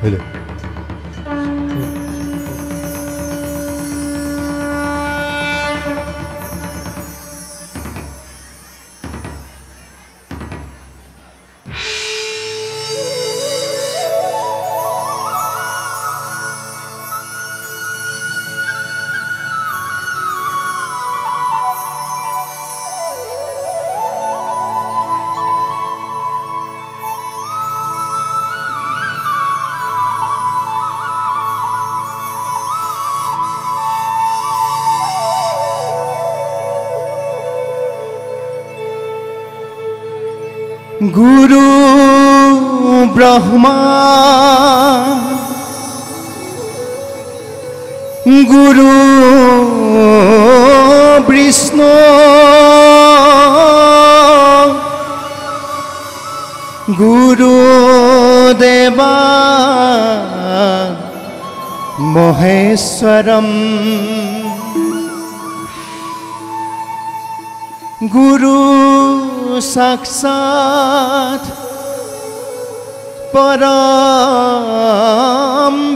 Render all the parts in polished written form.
হইলে गुरु ब्रह्मा गुरु विष्णु गुरु देवा महेश्वरम गुरु साक्षात परम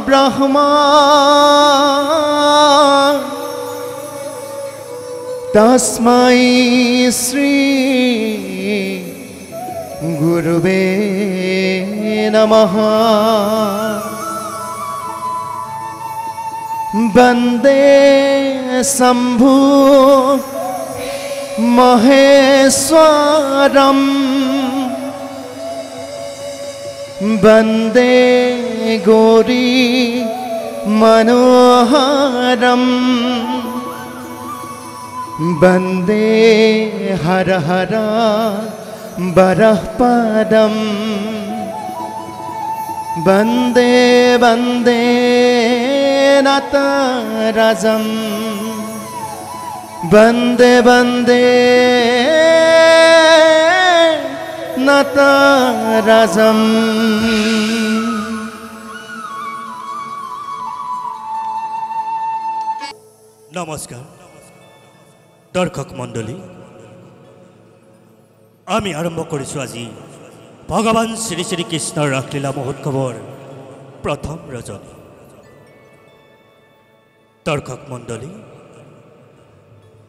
ब्रह्मा तस्मै श्री गुरुवे नमः वन्दे शम्भु महेश्वरम वन्दे गौरी मनोहरम वन्दे हर हर बरहपदम वन्दे वन्दे नटराजम वन्दे वन्दे नटराजम। नमस्कार दर्शक मंडली आमी आरम्भ करिछु আজি भगवान श्री श्री कृष्णर रासलीला महोत्सवर प्रथम रजनी। दर्शक मंडली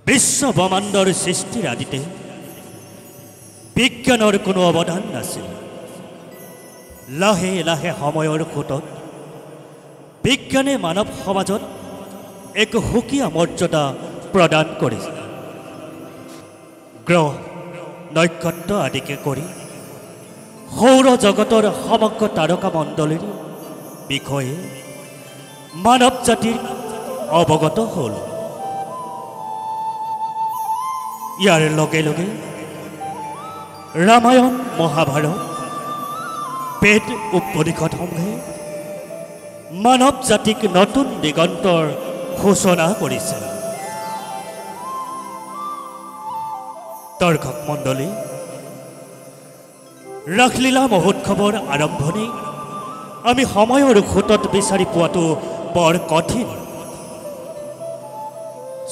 विश्व ब्रह्मांडर सृष्टिर आदिते विज्ञानर कोनो अवदान नाছিল। लाहे लाहे समयर खोटत विज्ञाने मानव समाजत एक सुखीया मर्यादा प्रदान करिছে। ग्रह नक्षत्र आदिके करी सौर जगतर समग्र तारका मंडलीर विषये मानव जातिर अवगत हल। यार लगे लगे रामायण महाभारत वेद उपनिषद समूहे मानव जातिक नतुन दिगंतर घोषणा करिছে। दर्शक मंडली रासलीला महोत्सवर आरम्भणि आमी समयर खोटत विचारि पोवातो बर कठिन।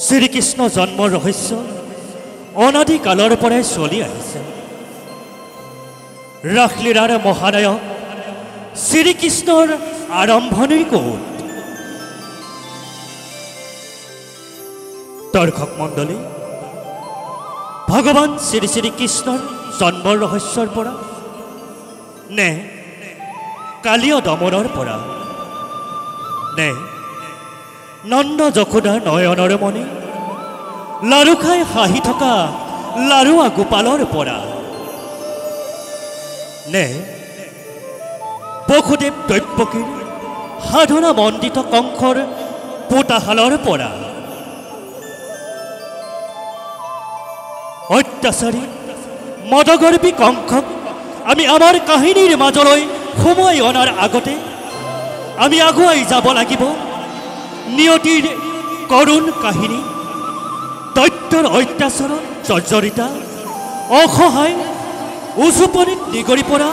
श्रीकृष्ण जन्म रहस्य अनादि कालर पराय चलि आहिছে। रासलीलार महानायक श्रीकृष्णर आरम्भणिर कौत। दर्शक मंडली भगवान श्री श्री कृष्णर जन्म रहस्यर परा ने कालिय दमनर परा ने नंद यशोदार नयनर मणि लारु खाई हाहि थका लारुआ गोपालर परा ने बसुदेव दैत्यकीर साधना मंडित कंसर पोताहालर परा अत्याचारी मदगर्वी कंसक आमी आमार काहिनीर माजलै सोमाई अनार आगते आमी आगुवाई जाब लागिब। नियतिर करुण काहिनी दैत्यर अत्याचार जर्जरिता असहाय उचुपनित निगरी परा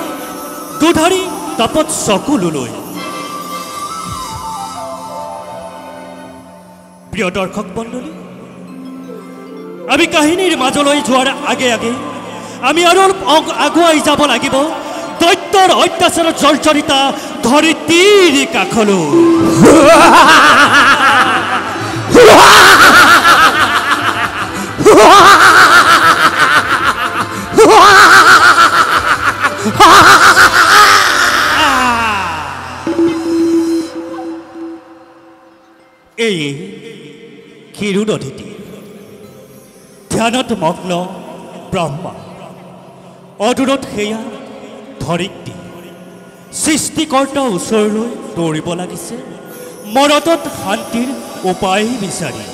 दुधारी तापत चकुलुलै। प्रिय दर्शक मंडली आमी काहिनीर माजलै जोৱাৰ आगे आगे आमी आरो आगुवाई যাব লাগিব। दैत्यर अत्याचार जर्जरिता ধৰিত্ৰীৰ কাষলৈ এই ক্ষীৰোদ অতিথি ধ্যানত মগ্ন ব্ৰহ্মা অদূৰত সেয়া ধৰিত্ৰী সৃষ্টিকৰ্তাৰ ওচৰলৈ দৌৰিব লাগিছে মনতত শান্তিৰ উপায় বিচাৰি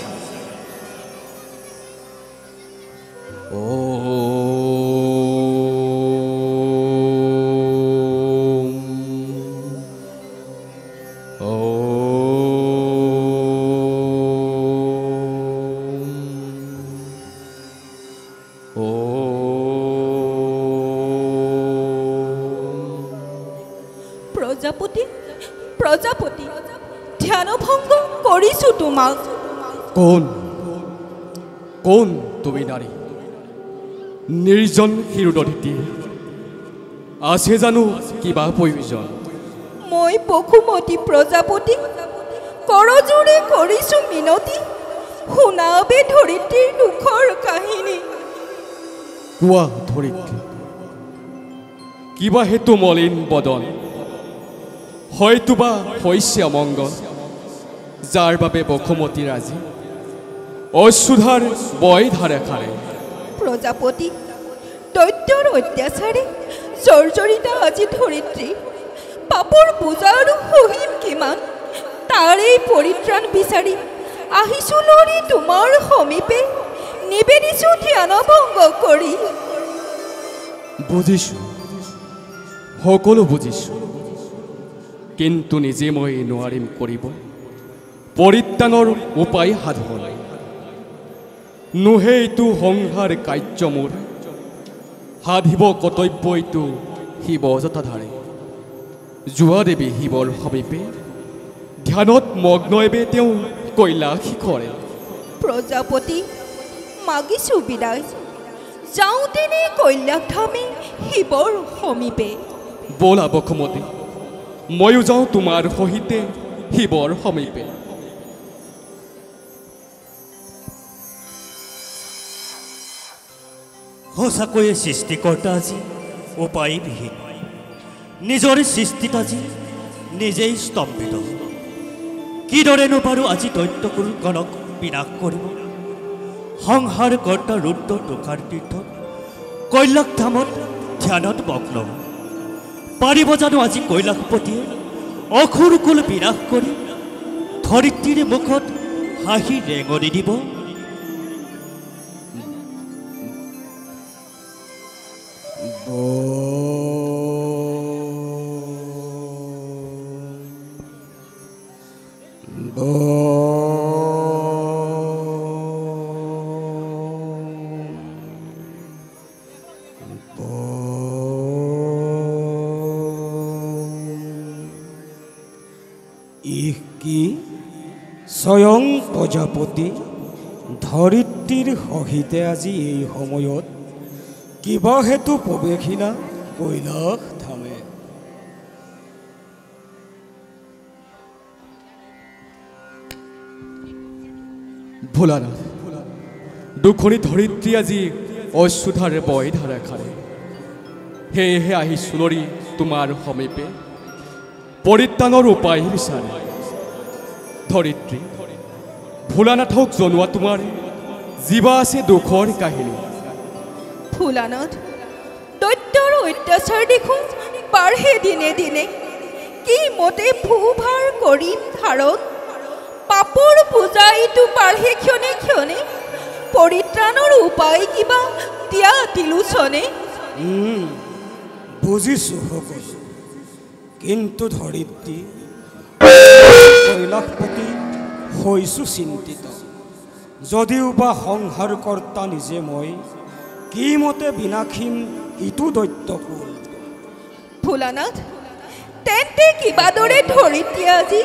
প্ৰজাপতি প্ৰজাপতি ধ্যানভংগ কৰিছো তোমাক কোন কোন তুমি নাৰী নিৰ্জন ক্ষীৰোদধিতী আছে জানো কিবা প্ৰয়োজন মই বসুমতী প্ৰজাপতি কৰজোৰে কৰিছো মিনতি শুনাবে ধৰিত্ৰীৰ দুখৰ কাহিনী কোৱা ধৰিত্ৰী কিবা হেতু মলিন বদন হয়তো বা হৈছে অমংগল যাৰ বাবে বসুমতীৰ আজি অশ্ৰুধাৰ বয় ধাৰে খাৰে প্ৰজাপতি দৈত্যৰ অত্যাচাৰে জৰ্জৰিতা আজি ধৰিত্ৰী পাপৰ বোজা আৰু সহিম কিমান তাৰেই পৰিত্ৰাণ বিচাৰি আহিছো লৰি তোমাৰ সমীপে নিবেদিছো ধ্যানভংগ কৰি বুজিছো সকলো বুজিছো কিন্তু নিজে মই নোৱাৰিম কৰিব পৰিত্ৰাণৰ উপায় সাধন নোহেইটো সংসাৰ কাৰ্য মোৰ সাধিব কৰ্তব্য এইটো শিৱ জটাধাৰে যোৱা দেৱী শিৱৰ সমীপে ধ্যানত মগ্ন এবে তেওঁ কৈলাশ শিখৰে প্ৰজাপতি মাগিছো বিদায় যাওঁতেনে কৈলাশ ধামে শিৱৰ সমীপে ব'লা বসুমতী ময়ো যাওঁ তোমাৰ সহিতে শিৱৰ সমীপে সঁচাকৈয়ে সৃষ্টিকৰ্তা আজি উপায়বিহীন নিজৰ সৃষ্টিত আজি নিজেই স্তম্ভিত কিদৰেনো বাৰু আজি দৈত্যকুলগণক বিনাশ কৰিব সংসাৰ কৰ্তা ৰুদ্ৰ তুষাৰ তীৰ্থ কৈলাশ ধামত ধ্যানত মগ্ন পাৰিব জানো আজি কৈলাশপতিয়ে অসুৰকুল বিনাশ কৰি ধৰিত্ৰীৰ মুখত হাঁহি ৰেঙনি দিব কি স্বয়ং প্ৰজাপতি ধৰিত্ৰীৰ সহিতে আজি এই সময়ত কিবা হেতু প্ৰৱেশিনা কৈলাশ ধামে ভোলানাথ দুখনি ধৰিত্ৰী আজি অশ্ৰুধাৰে বয় ধাৰা খাৰে সেয়েহে আহিছো লৰি তোমাৰ সমীপে পৰিত্ৰাণৰ উপায় বিচাৰে ধৰিত্ৰী ভোলানাথক জনোৱা তোমাৰ জীৱা আছে দুখৰ কাহিনী ভোলানাথ দৈত্যৰ অত্যাচাৰ দেখোঁ বাঢ়ে দিনে দিনে কি মতে ভূভাৰ কৰিম ধাৰণ পাপৰ পূজাইটো বাঢ়ে ক্ষণে ক্ষণে পৰিত্ৰাণৰ উপায় কিবা দিয়া তিলোচনে বুজিছো সকলো কিন্তু ধৰিত্ৰী কৈলাশপতি হৈছো চিন্তিত যদিও বা সংসাৰ কৰ্তা নিজে মই কি মতে বিনাশীম ইটো দৈত্যকুল ভোলানাথ তেন্তে কিবা দৰে ধৰিত্ৰী আজি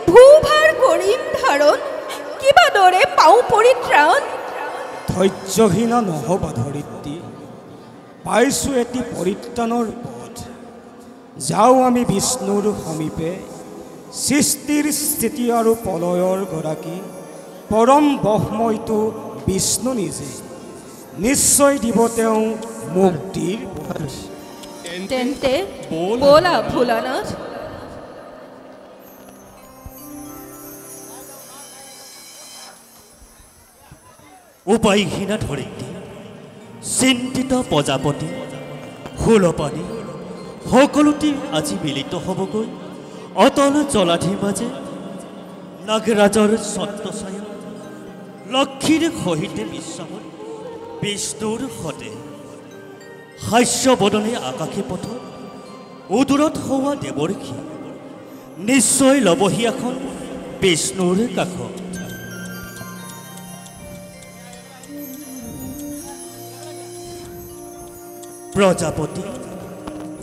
ভূভাৰ কৰিম ধাৰণ কিবা দৰে পাওঁ পৰিত্ৰাণ যাওঁ আমি বিষ্ণুৰ সমীপে, সৃষ্টিৰ স্থিতি আৰু প্ৰলয়ৰ গৰাকী পৰম ব্ৰহ্মইটো বিষ্ণু নিজে, নিশ্চয় দিব তেওঁ মুক্তিৰ পথ। তেন্তে ব'লা ভোলানাথ। উপায়হীনা ধৰিত্ৰী, চিন্তিত প্ৰজাপতি, শূলপাণি সকলোতে আজি মিলিত হ'বগৈ অতল জলাধিৰ মাজে নাগৰাজৰ ছত্ৰছায়া, লক্ষীৰ সহিতে বিশ্বাসত বিষ্ণুৰ সতে হাস্যবদনে আকাশী পথত উদূৰত হোৱা দেৱৰ্ষি নিশ্চয় ল'বহি এখন বিষ্ণুৰ কাষত। প্ৰজাপতি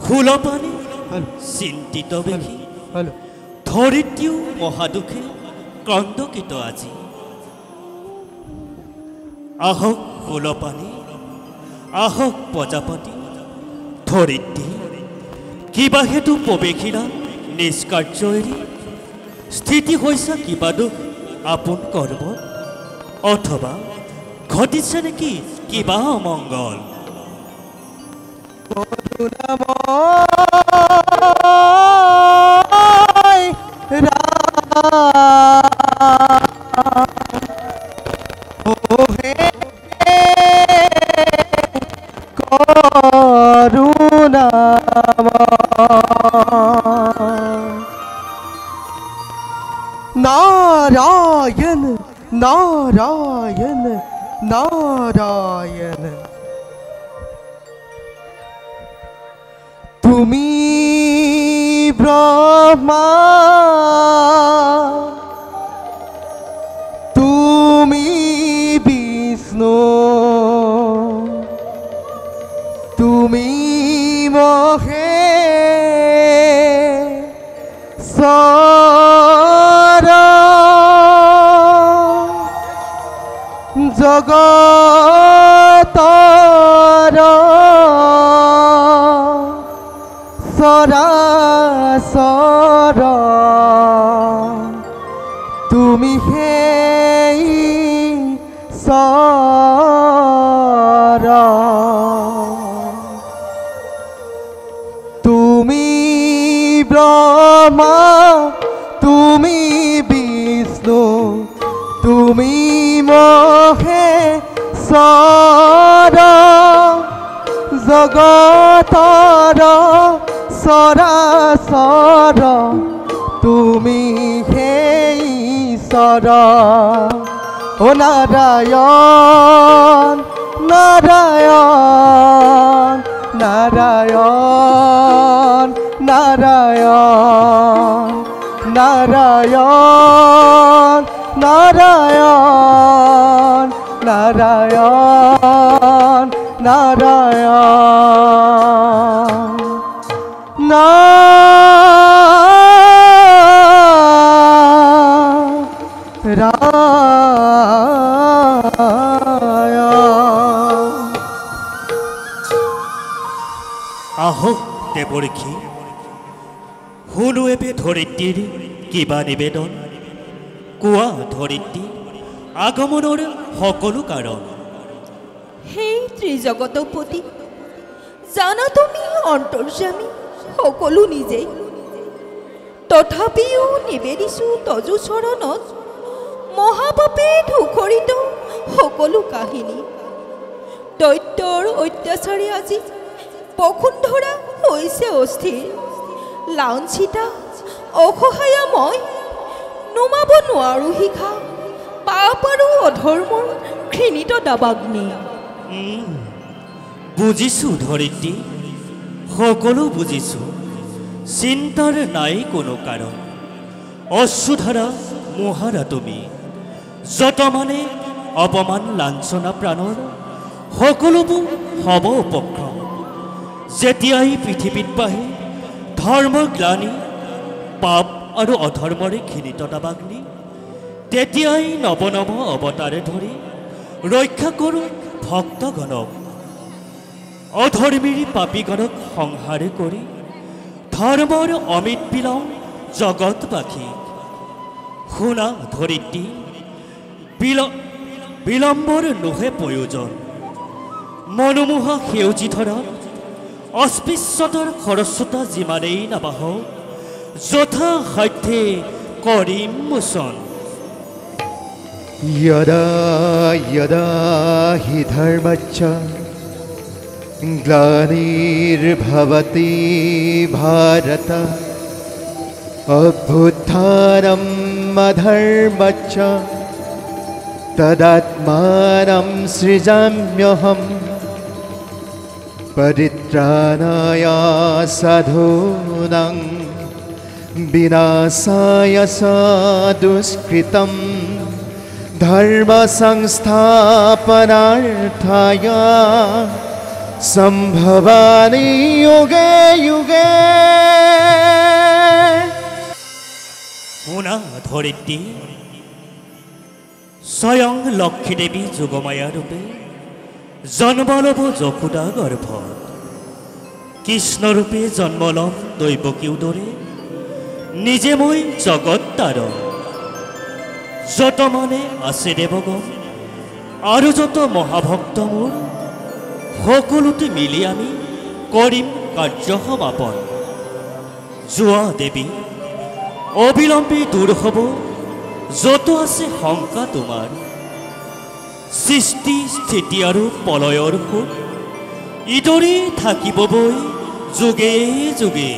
শূলপাণি চিন্তিত দেখি ধৰিত্ৰীও মহাদুখে ক্ৰন্দকিত আজি। আহক শূলপাণি, আহক প্ৰজাপতি, ধৰিত্ৰী কিবা হেতু প্ৰৱেশীৰা নিষ্কাৰ্য এৰি স্থিতি হৈছে কিবা দুখ আপোন কৰ্মত, অথবা ঘটিছে নেকি কিবা অমংগল। नारायण नारायण नारायण तुमी ब्रह्मा तुमी विष्णु तुमी महे জগতৰ সৰাচৰ তুমি সেই ঈশ্বৰ, তুমি ব্ৰহ্মা তুমি বিষ্ণু তুমি মহেশ্বৰ, জগতৰ সৰাচৰ তুমি সেই ঈশ্বৰ। ও নাৰায়ণ নাৰায়ণ নাৰায়ণ নাৰায়ণ নাৰায়ণ নাৰায়ণ নাৰায়ণ নাৰায়ণ আহক দেৱৰ্ষি, শুনো এবে ধৰিত্ৰীৰ কিবা নিবেদন, কোৱা ধৰিত্ৰী আগমনৰ সকলো কাৰণ। সেই ত্ৰিজগতপতি, জানা তুমি অন্তৰ্যামী সকলো নিজেই, তথাপিও নিবেদিছোঁ তজু চৰণত মহাপাপে ধুখৰিত সকলো কাহিনী। দৈত্যৰ অত্যাচাৰী আজি বসুন্ধৰা হৈছে অস্থিৰ, লাঞ্ছিতা অসহায়া মই নুমাব নোৱাৰোঁ শিখা, পাপ আৰু অধৰ্মৰ ঘৃণিত দাবাগ্নি। বুজিছোঁ ধৰিত্ৰী, সকলো বুজিছোঁ, চিন্তাৰ নাই কোনো কাৰণ। অশ্ৰুধাৰা মোহাৰা তুমি, যত মানে অপমান লাঞ্ছনা প্ৰাণৰ সকলোবোৰ হ'ব উপক্ৰম। যেতিয়াই পৃথিৱীত বাঢ়ে ধৰ্মৰ গ্লানি, পাপ আৰু অধৰ্মৰে ঘৃণিত দাবাগ্নি, তেতিয়াই নৱ নৱ অৱতাৰে ধৰি ৰক্ষা কৰোঁ ভক্তগণক। অধৰ্মীৰ পাপীগণক সংহাৰ কৰি ধৰ্মৰ অমিত বিলম জগতবাসী শুনা ধৰিত্ৰী বিলম্বৰ নোহে প্ৰয়োজন মনোমোহা সেউজী ধৰক অস্পৃশ্যতাৰ খৰস্ৰোতা যিমানেই নাবাহক যথা সাধ্যে কৰিম মোচন यदा यदा हि धर्मच्च ग्लानिर्भवति भारत अभ्युत्थानम् अधर्मच्च तदात्मानं सृजाम्यहम् परित्राणाय साधूनां विनाशाय दुष्कृतम् धर्म संस्थापनार्थाय संभवामि युगे युगे শুনা ধৰিত্ৰী স্বয়ং লক্ষ্মী দেৱী যোগমায়া ৰূপে জন্ম ল'ব যশোদা গৰ্ভত কৃষ্ণৰূপে জন্ম ল'ম দৈৱকী উদৰে নিজে মই জগত তাৰক যত মানে আছে দেৱগণ আৰু যত মহাভক্ত মোৰ সকলোতে মিলি আমি কৰিম কাৰ্য সমাপন যোৱা দেৱী অবিলম্বে দূৰ হ'ব যত আছে শংকা তোমাৰ সৃষ্টি স্থিতি আৰু প্ৰলয়ৰ সুখ ইদৰে থাকিব বৈ যুগে যুগে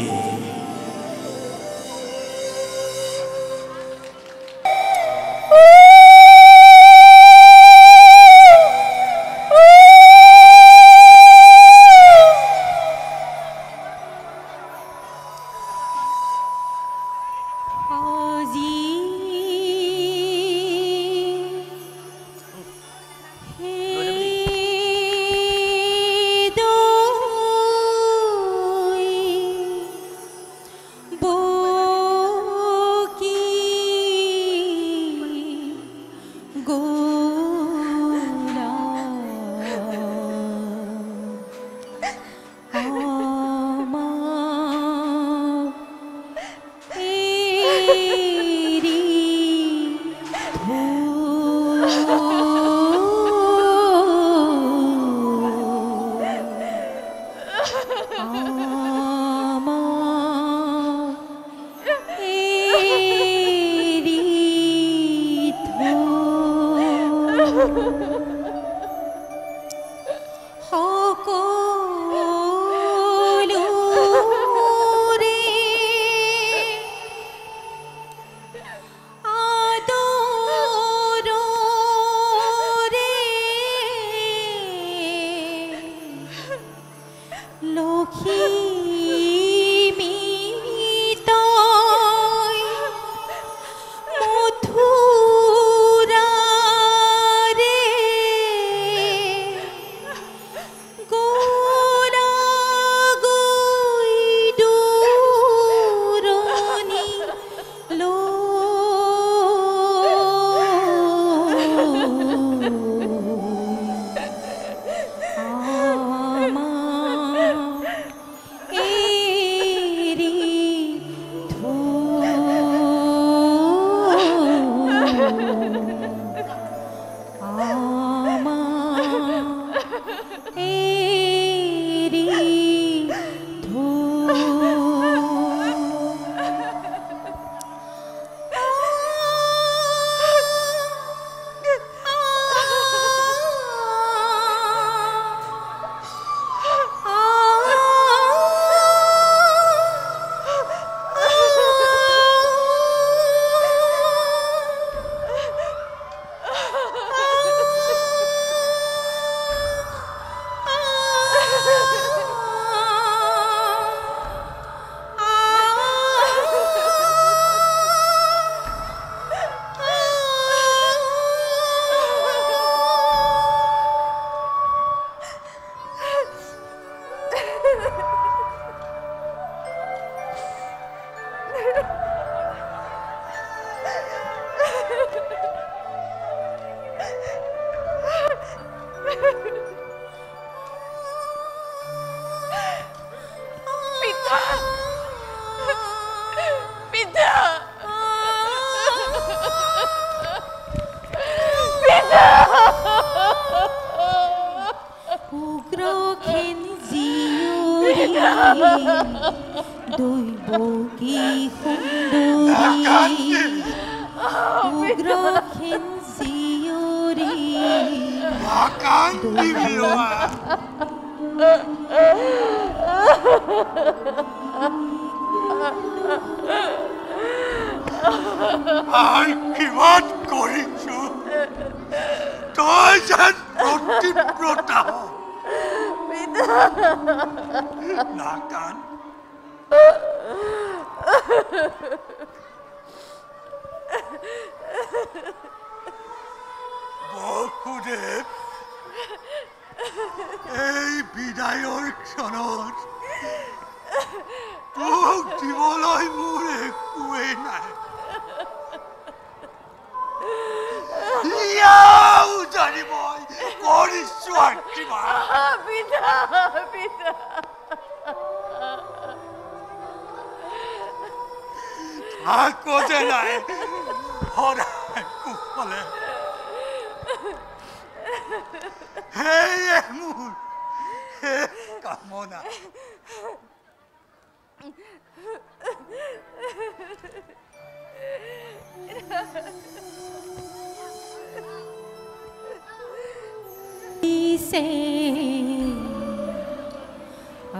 মথুৰা ৰে দৈবকী সুন্দৰী উগ্ৰখেন চিঞৰি কিমান কৰিছো তই যেন প্ৰতিব্ৰতা নাকান বসুদেৱ এই বিদায়ৰ ক্ষণত তোক দিবলৈ মোৰ একোৱেই নাই জানি মই কৰিছো আগতে নাই সদায় কুশলে সেয়ে মোৰ কামনা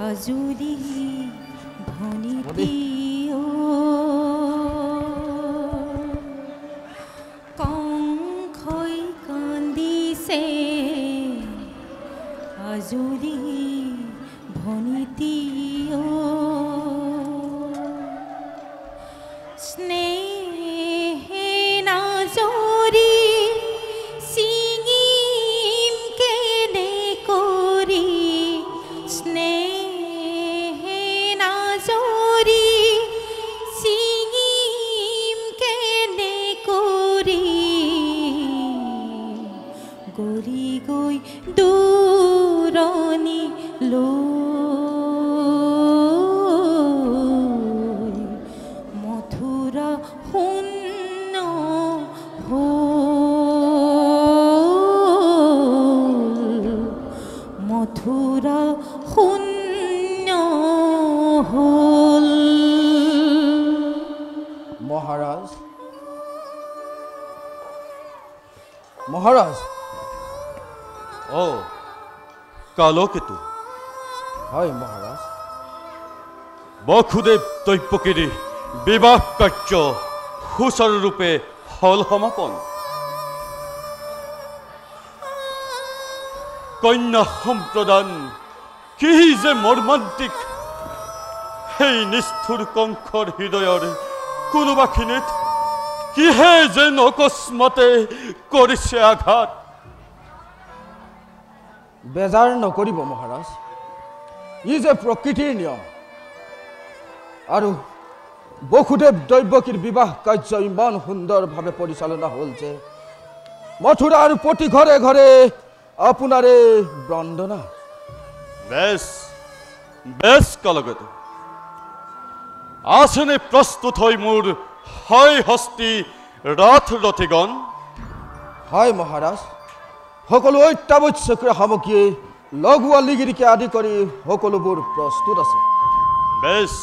আজুৰি ভনিতী কংখই কান্দিছে আজুৰি ভনিতী স্নেহে নাজৰি ছিঙিম কেনে কৰি স্নেহে নাজৰি ছিঙিম কেনে কৰি গৰি গৈ দূৰণি মথুৰা শূন্য হ'ল মথুৰা শূন্য হ'ল মহাৰাজ মহাৰাজ কালকেতু হয় মহাৰাজ বসুদেৱ দৈবকীৰ বিবাহ কাৰ্য সুচাৰুৰূপে হল সমাপন কন্যা সম্প্ৰদান কি যে মৰ্মান্তিক সেই নিষ্ঠুৰ কংসৰ হৃদয়ৰ কোনোবাখিনিত কিহে যেন অকস্মাতে কৰিছে আঘাত বেজাৰ নকৰিব মহাৰাজ ই যে প্ৰকৃতিৰ নিয়ম আৰু বসুদেৱ দৈবকীৰ বিবাহ কাৰ্য ইমান সুন্দৰভাৱে পৰিচালনা হ'ল যে মথুৰাৰ প্ৰতি ঘৰে ঘৰে আপোনাৰে বন্দনা বেশ বেশ কালকেতু আছেনে প্ৰস্তুত হৈ মোৰ হয় হস্তি ৰথ ৰথিগণ হয় মহাৰাজ সকলো অত্যাৱশ্যকীয় সামগ্ৰী লগোৱা লিগিৰিকে আদি কৰি সকলোবোৰ প্ৰস্তুত আছে বেশ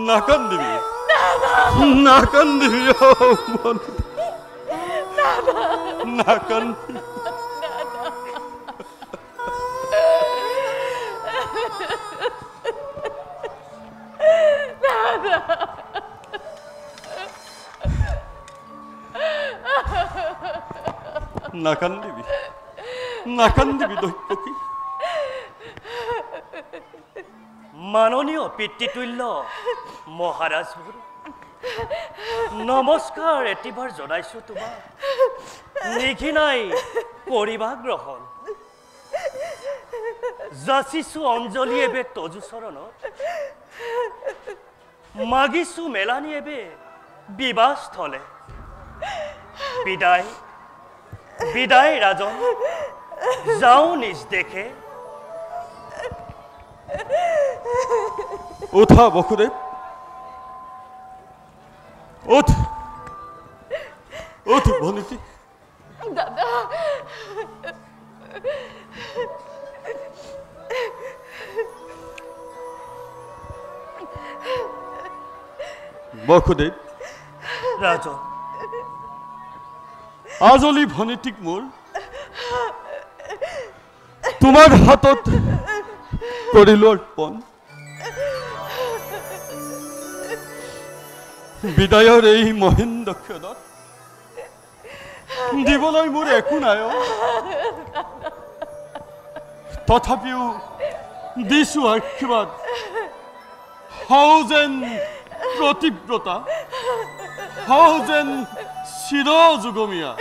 নাকান্দিবি নাকান্দিবি নাকান্দিবি নাকান্দিবি নাকান্দিবি দৈবকী মাননীয় পিতৃতুল্য মহাৰাজবোৰ নমস্কাৰ এটিবাৰ জনাইছো তোমাক নিঘিনাই কৰিবা গ্ৰহণ যাচিছো অঞ্জলি এবে তজু চৰণত মাগিছো মেলানি এবে বিবাহস্থলে বিদায় বিদায় ৰাজন যাও নিজ দেখে উঠা বসুদেৱ উঠ উঠ ভনীতি দাদা বসুদেৱ ৰাজন আজলি ভনীতিক মোৰ তোমাৰ হাতত কৰিলো অৰ্পণ বিদায়ৰ এই মহেন্দ্ৰ ক্ষণত দিবলৈ মোৰ একো নাই তথাপিও দিছো আশীৰ্বাদ হও যেন প্ৰতিব্ৰতা হও যেন চিৰ যুগমীয়া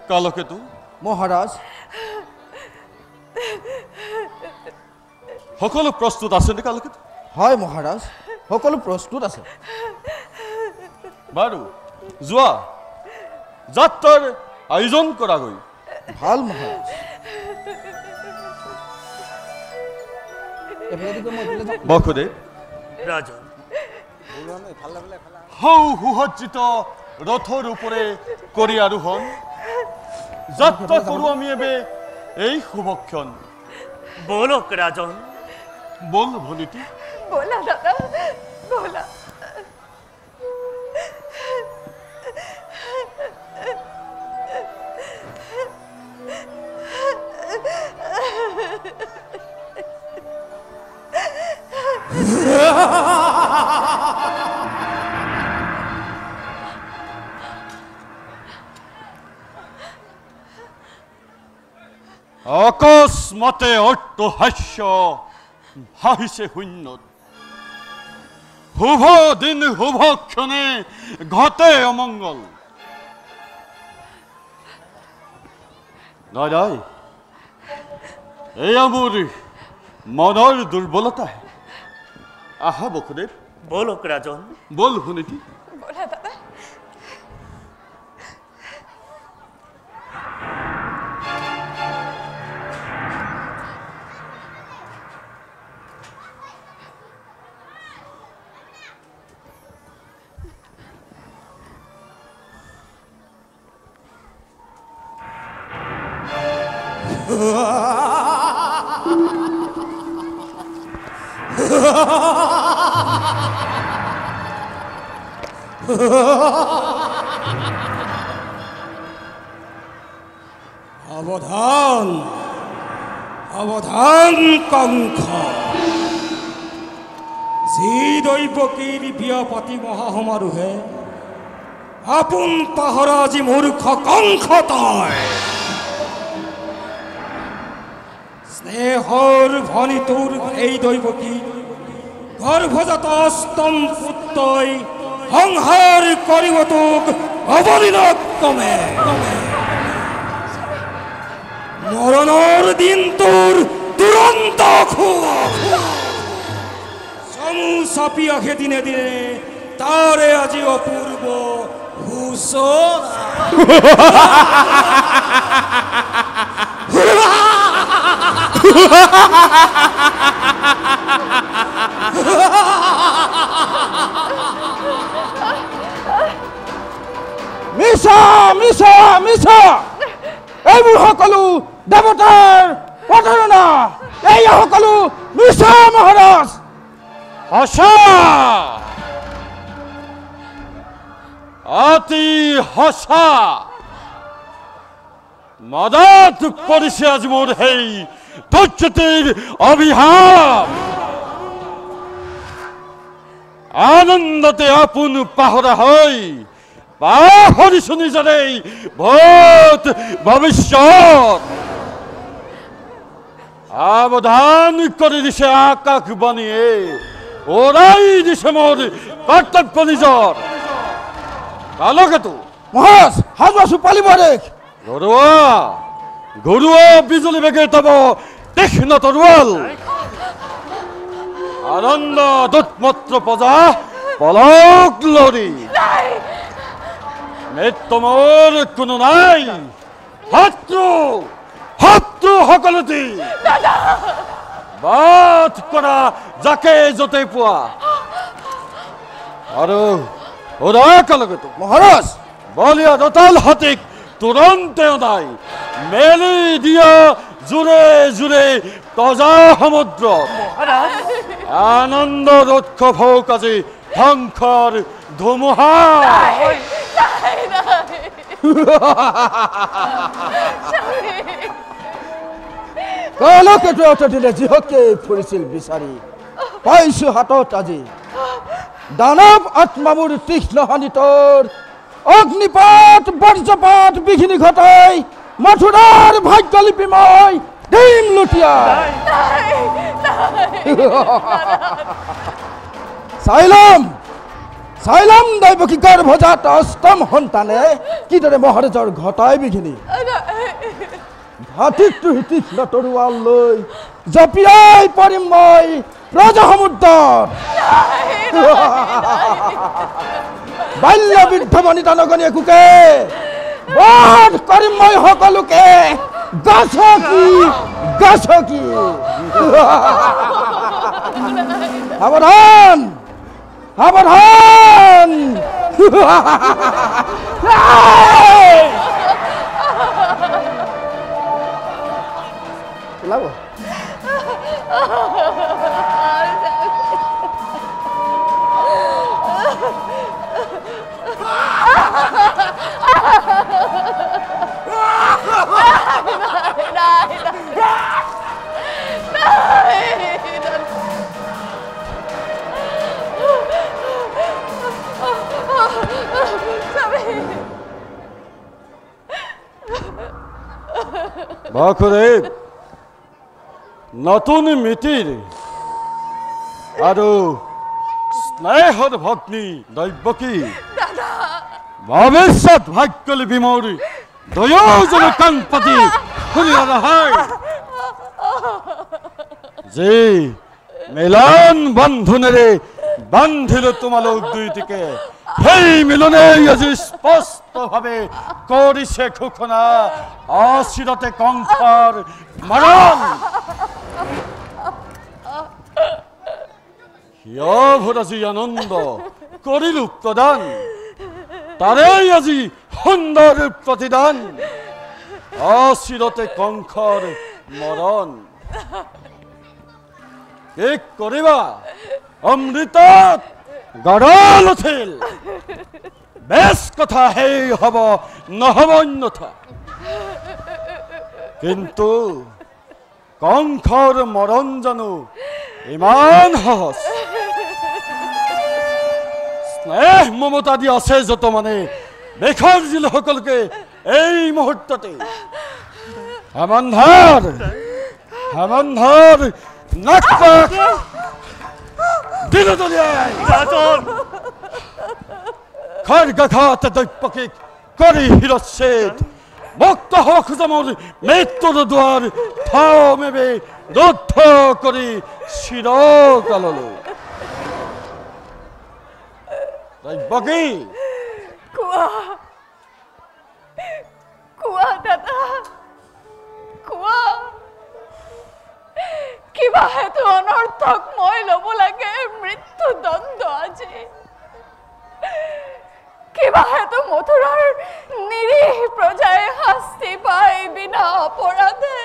কালকেতু মহাৰাজ সকলো প্ৰস্তুত আছে নে কালকেতু হয় মহাৰাজ সকলো প্ৰস্তুত আছে বাৰু যোৱা যাত্ৰাৰ আয়োজন কৰা গৈ ভাল মহাৰাজ বসুদেৱ ৰাজন হৌ সুসজ্জিত ৰথৰ ওপৰে কৰি আৰোহণ যাত্ৰা কৰোঁ আমি এবে এই শুভক্ষণ বলক ৰাজন বল ভনীতি बोला दादा बोला অকস্মাতে অট্টহাস্য হাসিছে শূন্যত শুভ দিন শুভ ক্ষণে ঘটে অমঙ্গল দাদাই এয়া মোৰ মনৰ দুৰ্বলতা আহা বসুদেৱ বলক ৰাজন বল ভনীতি बोला दादा অৱধান অৱধান কংখ যি দৈৱকীৰ বিয়া পাতি মহাসমাৰোহে আপোন পাহৰা যি মূৰ্খ কংখ তই স্নেহৰ ভনী তোৰ এই দৈৱকী গৰ্ভজাত অষ্টম পুত্ৰই সংহাৰ কৰিব তোক অৱদিনত কমে মৰণৰ দিন তোৰ দুৰন্ত চমু চাপিয়া খেদিনে দিনে তাৰে আজি অপূৰ্ব মিছা মিছা মিছা এইবোৰ সকলো দেৱতাৰ প্ৰতাৰণা এই সকলো মিছা মহাৰাজ সঁচা অতি সঁচা মদত পৰিছে আজি মোৰ সেই ধৈৰ্যটিৰ অভিশাপ আনন্দতে আপোন পাহৰা হৈ পাহৰিছো নিজৰেই ভূত ভৱিষ্যত আবধান কৰে দিছে আকাশ বানিয়ে ওৰাই দিছে মোৰ কৰ্তব্য নিজৰ কালকেতু মহাৰাজ হাজু আসু পালিব দেখ ঘৰুৱা বিজুলী বেগে তব তীক্ষ্ণ তৰোৱাল আনন্দ দুতমত্ৰ প্ৰজা পলক লৰি মৃত্যু মোৰ কোনো নাই শত্ৰু সকলোটি বাট কৰা যাকে য'তে পোৱা আৰু কালকেতু মহাৰাজ বলিয়া দতাল হাতীক তুৰন্তে অনাই মেলি দিয়া জোৰে জোৰে তজা সমুদ্ৰ আনন্দ উৎসৱ হওক আজি ধ্বংসৰ ধুমুহা কালকেতু অতদিনে যিহকে ফুৰিছিল বিচাৰি পাইছো হাতত আজি দানৱ আত্মা মোৰ তীক্ষ্ণ হানিতৰ অগ্নিপাত বৰ্জপাত বিঘিনি ঘটাই মথুৰাৰ ভাগ্যলিপি মই দিম লুটিয়া চাইলাম দৈৱকীকৰ ভজাত অষ্টম সন্তানে কিদৰে মহাৰাজৰ ঘটাই বিঘিনি হাতীকটো তীক্ষ্ণ তৰোৱাল লৈ জপিয়াই পৰিম মই ৰজা সমুদ্ৰত বাল্য বৃদ্ধ বনিতা নগনী একোকে বধ কৰিম মই সকলোকে গাছকি সাৱধান ওলাব বাসুদেৱ নতুন মিতিৰ আৰু স্নেহৰ ভগ্নী দৈৱকী ভৱিষ্যত ভাগ্যলিপি মোৰ দুয়োজনে কাণ পাতি শুনিব নহয় যে মিলন বন্ধনেৰে বান্ধিলো তোমালোক দুইটিকে সেই মিলনে আজি স্পষ্টভাৱে কৰিছে ঘোষণা অচিৰতে কংসৰ মৰণ সিয়ভৰ আজি আনন্দ কৰিলো প্ৰদান তাৰে আজি সুন্দৰ প্ৰতিদান অচিৰতে কংসৰ মৰণ কি কৰিবা অমৃতত গড়ল উঠিল বেশ কথা সেই হব নহব অন্যথা কিন্তু কংসৰ মৰণ জানো ইমান সহজ স্নেহ মমতা দি আছে যত মানে দেশৰ জিলা সকলোকে এই মুহূৰ্ততে হেমন্ধাৰ নাক দিলো দলিয়াই খড়গাঘাত দৈপকীক কৰি শিৰচ্ছেদ মুক্ত হব খোজা মোৰ মৃত্যুৰ দুৱাৰ থামেবে ৰুদ্ধ কৰি চিৰকাললৈ দৈপকী কোৱা দাদা কোৱা কিবা হেতু অনৰ্থক মই ল'ব লাগে মৃত্যু দণ্ড আজি কিবা হেতু মথুৰাৰ নিৰীহ প্ৰজাই শাস্তি পাই বিনা অপৰাধে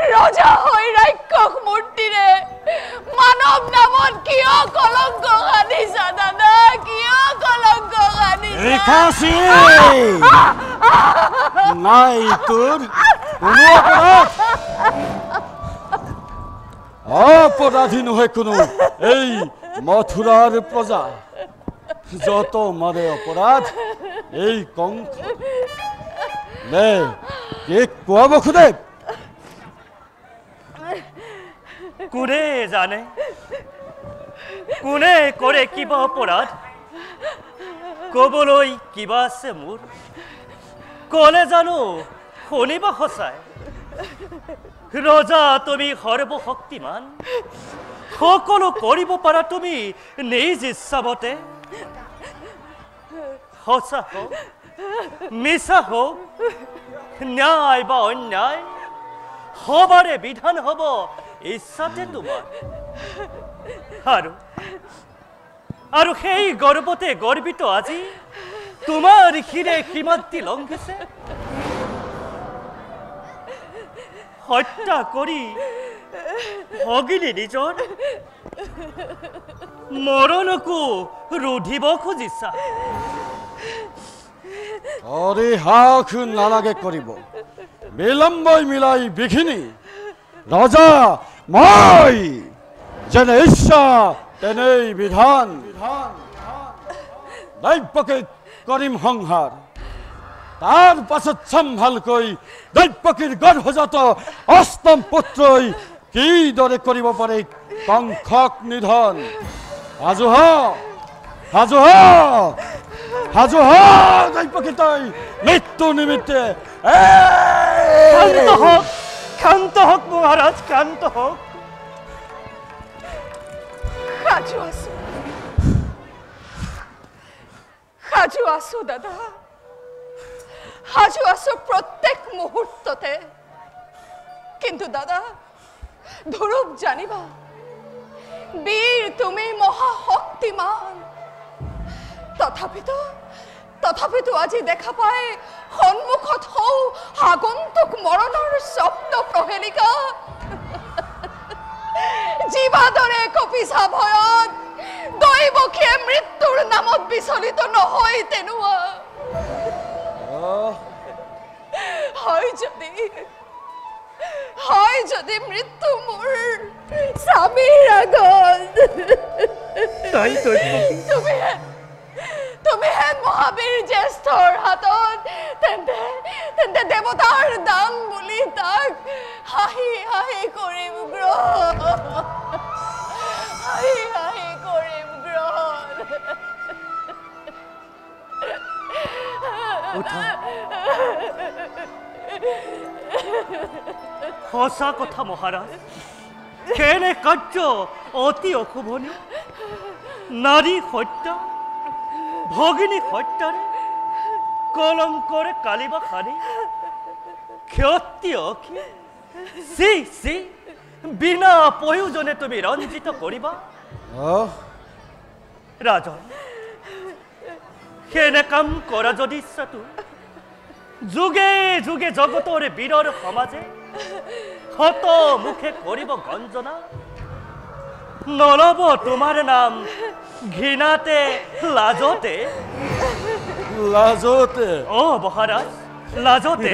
ৰজা হৈ ৰাক্ষস মূৰ্তিৰে মানৱ নামত কিয় কলংক সানিছা দাদা কিয় কলংক সানিছা নাই তোৰ কোনো অপৰাধী নহয় কোনো এই মথুৰাৰ প্ৰজা যত মাৰে অপৰাধ এই কংস নে কি কোৱা বসুদেৱ কোনে জানে কোনে কৰে কিবা অপৰাধ ক'বলৈ কিবা আছে মোৰ ক'লে জানো শুনিবা সঁচাই ৰজা তুমি সৰ্বশক্তিমান সকলো কৰিব পাৰা তুমি নিজ ইচ্ছামতে সঁচা হওক মিছা হওক ন্যায় বা অন্যায় সবাৰে বিধান হ'ব ইচ্ছাতে তোমাৰ আৰু সেই গৰ্বতে গৰ্বিত আজি তোমাৰ শিৰে সীমান্তি লংঘিছে হত্যা কৰি ভগিনী নিজৰ মৰণকো ৰুধিব খুজিছা অৰিহাস নালাগে কৰিব বিলম্বই মিলাই বিঘিনি ৰজা মই যেনে ইচ্ছা তেনেই বিধান দৈব্যকে কৰিম সংহাৰ তাৰ পাছত ভালকৈ দৈব্যকীৰ গৰ্ভজাত অষ্টম পুত্ৰই কিদৰে কৰিব পাৰে কংসক নিধন সাজু হ দৈব্যকী তই মৃত্যু নিমিত্তে ক্ষান্ত হওক মহাৰাজ ক্ষান্ত হওক সাজু আছো দাদা সাজু আছো প্ৰত্যেক মুহূৰ্ততে কিন্তু দাদা ধ্ৰুৱ জানিবা বীৰ তুমি মহাশক্তিমান তথাপিতো আজি দেখা পাই সন্মুখত হও আগন্তুক মৰণৰ স্বপ্ন প্ৰহেলিকা জীৱাদৰে কপিছা ভয়ত দৈৱকীয়ে মৃত্যুৰ নামত বিচলিত নহয় তেনুৱা হয় যদি মৃত্যু মোৰ স্বামীৰ আগত তুমি হেন মহাবীৰ জ্যেষ্ঠৰ হাতত তেন্তে দেৱতাৰ দান বুলি তাক হাঁহি কৰিম গ্ৰহণ সঁচা কথা মহাৰাজ কেনে কাৰ্য অতি অশুভনীয় নাৰী হত্যা ভগিনী হত্যাৰে কলংকৰে কালিবা সাৰি ক্ষতি বিনা প্ৰয়োজনে তুমি ৰঞ্জিত কৰিবা ৰাজন সেনে কাম কৰা যদি ইচ্ছাটো যুগে যুগে জগতৰ বীৰৰ সমাজে শত মুখে কৰিব গঞ্জনা নলব তোমাৰ নাম ঘৃণাতে লাজতে অ মহাৰাজ লাজতে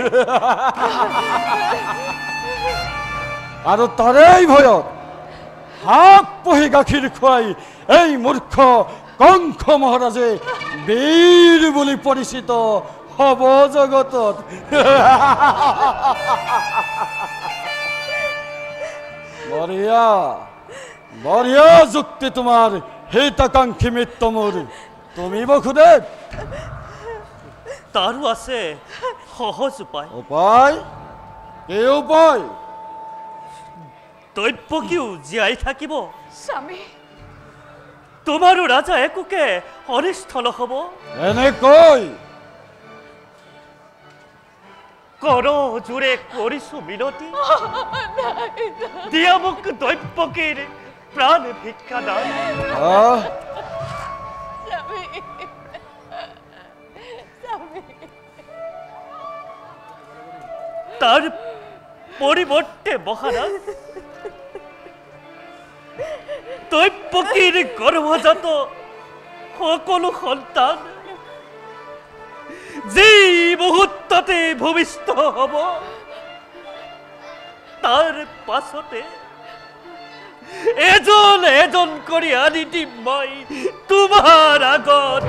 আৰু তাৰেই ভয়ত হাক পহি গাখীৰ খুৱাই এই মূৰ্খ কংস মহাৰাজে বীৰ বুলি পৰিচিত হব জগতত বঢ়িয়া যুক্তি তোমাৰ হিতাকাংক্ষী মিত্ৰ মোৰ তুমি বসুদেৱ তাৰো আছে সহজ উপায় কি উপায় দৈব্যকীও জীয়াই থাকিব স্বামী তোমাৰো ৰাজা একোকে অনিষ্ট নহ'ব এনেকৈ কৰ জোৰে কৰিছো মিনতি দিয়া মোক দৈব্যকীৰ প্ৰাণ ভিক্ষা দান তাৰ পৰিৱৰ্তে মহাৰাজ দৈব্যকীৰ গৰ্ভজাত সকলো সন্তান যি মুহূৰ্ততে ভূমিষ্ঠ হ'ব তাৰ পাছতে এজন এজন কৰি আনি দিম মই তোমাৰ আগত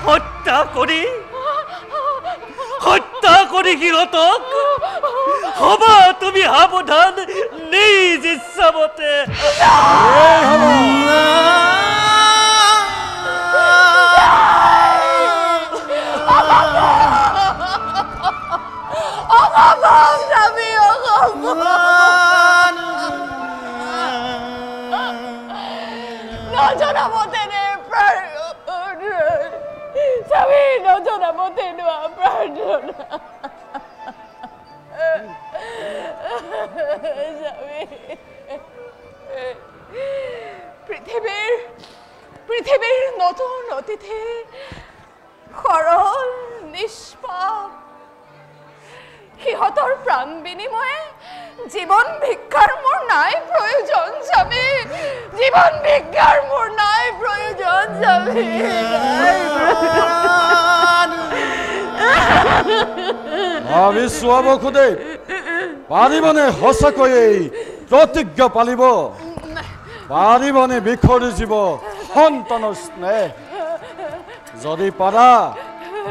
হত্যা কৰি হত্যা কৰি সিহঁতক হবা তুমি সাৱধান নিজ ইচ্ছামতে পৃথিৱীৰ নতুন অতিথি সৰল নিষ্পাপ সিহঁতৰ প্ৰাণ বিনিময়ে জীৱন ভিক্ষাৰ মোৰ নাই প্ৰয়োজন স্বামী জীৱন ভিক্ষাৰ মোৰ নাই প্ৰয়োজন স্বামী ভাবি চোৱা বসুদেৱ পাৰিবনে সঁচাকৈয়ে প্ৰতিজ্ঞা পালিব পাৰিবনে বিখৰি জীৱ সন্তানৰ স্নেহ যদি পাৰা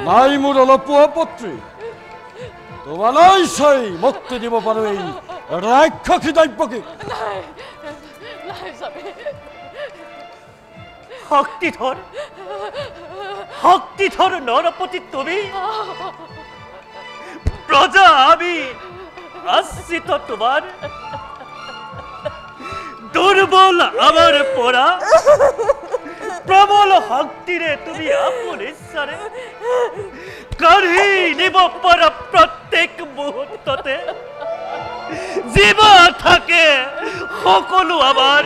নাই মোৰ অলপো আপত্তি তোমালৈ চাই মুক্তি দিব পাৰো এই ৰাক্ষসী দৈব্যকীক শক্তিধর নরপতি তুমি প্রজা আমি আশ্রিত তোমার দুর্বল আমার পড়া প্রবল শক্তিরে তুমি আপন ইচ্ছারে কাঢ়ি নিব পারা প্রত্যেক মুহূর্ততে জীবা থাকে সকলো আমার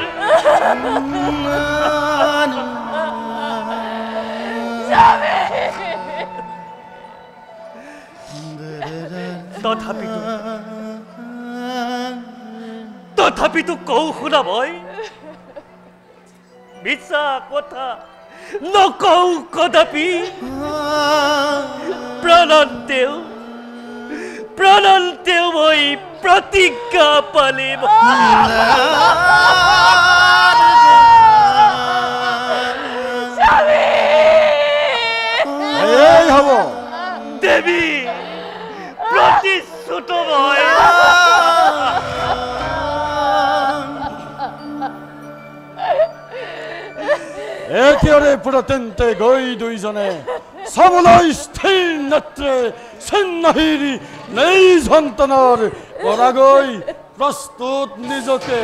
তথাপিতো কৌ শুনা মই মিছা কথা নকৌ কদাপি প্ৰণন্তেও মই প্ৰতিজ্ঞা পালিম হব দেৱী প্ৰতিশ্ৰুত মই একেবাৰে পুৰতেন্তে গৈ দুইজনে চাবলৈ স্থিৰ নেত্ৰে চেন্নাহিৰি নেই সন্তানৰ পৰা গৈ প্ৰস্তুত নিজকে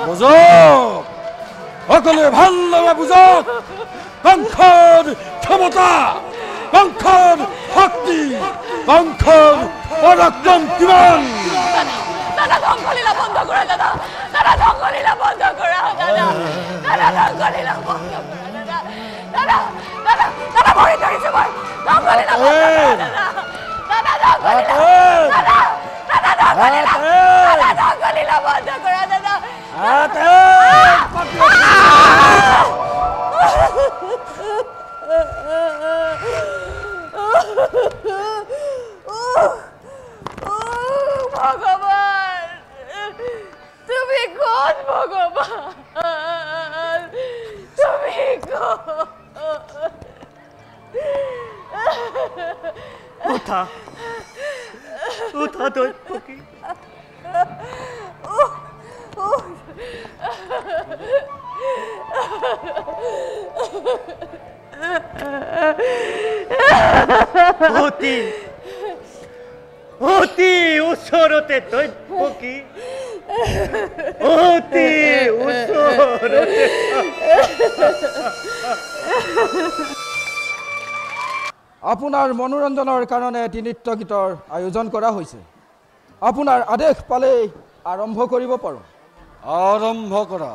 বুজক সকলোৱে ভালদৰে বুজক বংশৰ ক্ষমতা বংশৰ শক্তি বংশৰ পৰাক্ৰম কিমান দাদা ধ্বংসলীলা বন্ধ কৰা দাদা দাদা ধ্বংসলীলা বন্ধ কৰা দাদা দাদা ধ্বংসলীলা বন্ধ কৰা দাদা দাদা দাদা দাদা ভৰি ধৰিছো মই ধ্বংসলীলা বন্ধ কৰা দাদা দাদা ধ্বংসলীলা দাদা দাদা ধ্বংসলীলা বন্ধ কৰা দাদা ভগবান তুমি কোন ভগবান তুমি উঠা উঠা দৈব্যকী অতি ওচৰতে দৈব্যকী অতি ওচৰতে আপোনাৰ মনোৰঞ্জনৰ কাৰণে এটি নৃত্য গীতৰ আয়োজন কৰা হৈছে আপোনাৰ আদেশ পালে আৰম্ভ কৰিব পাৰোঁ আৰম্ভ কৰা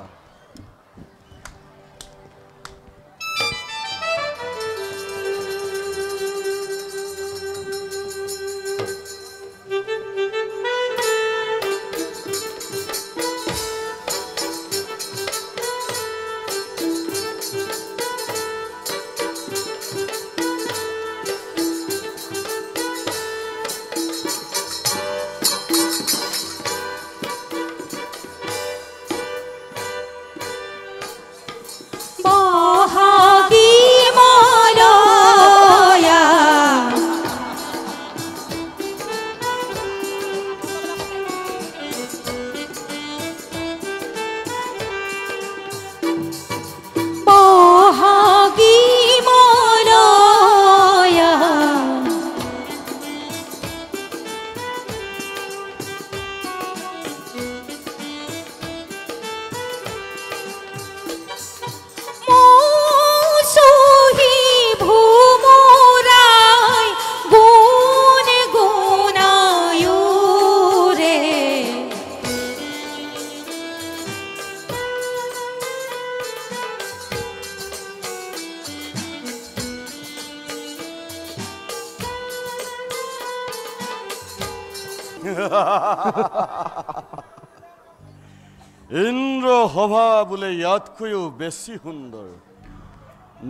ইন্দ্ৰ সভা বোলে ইয়াতকৈও বেছি সুন্দৰ।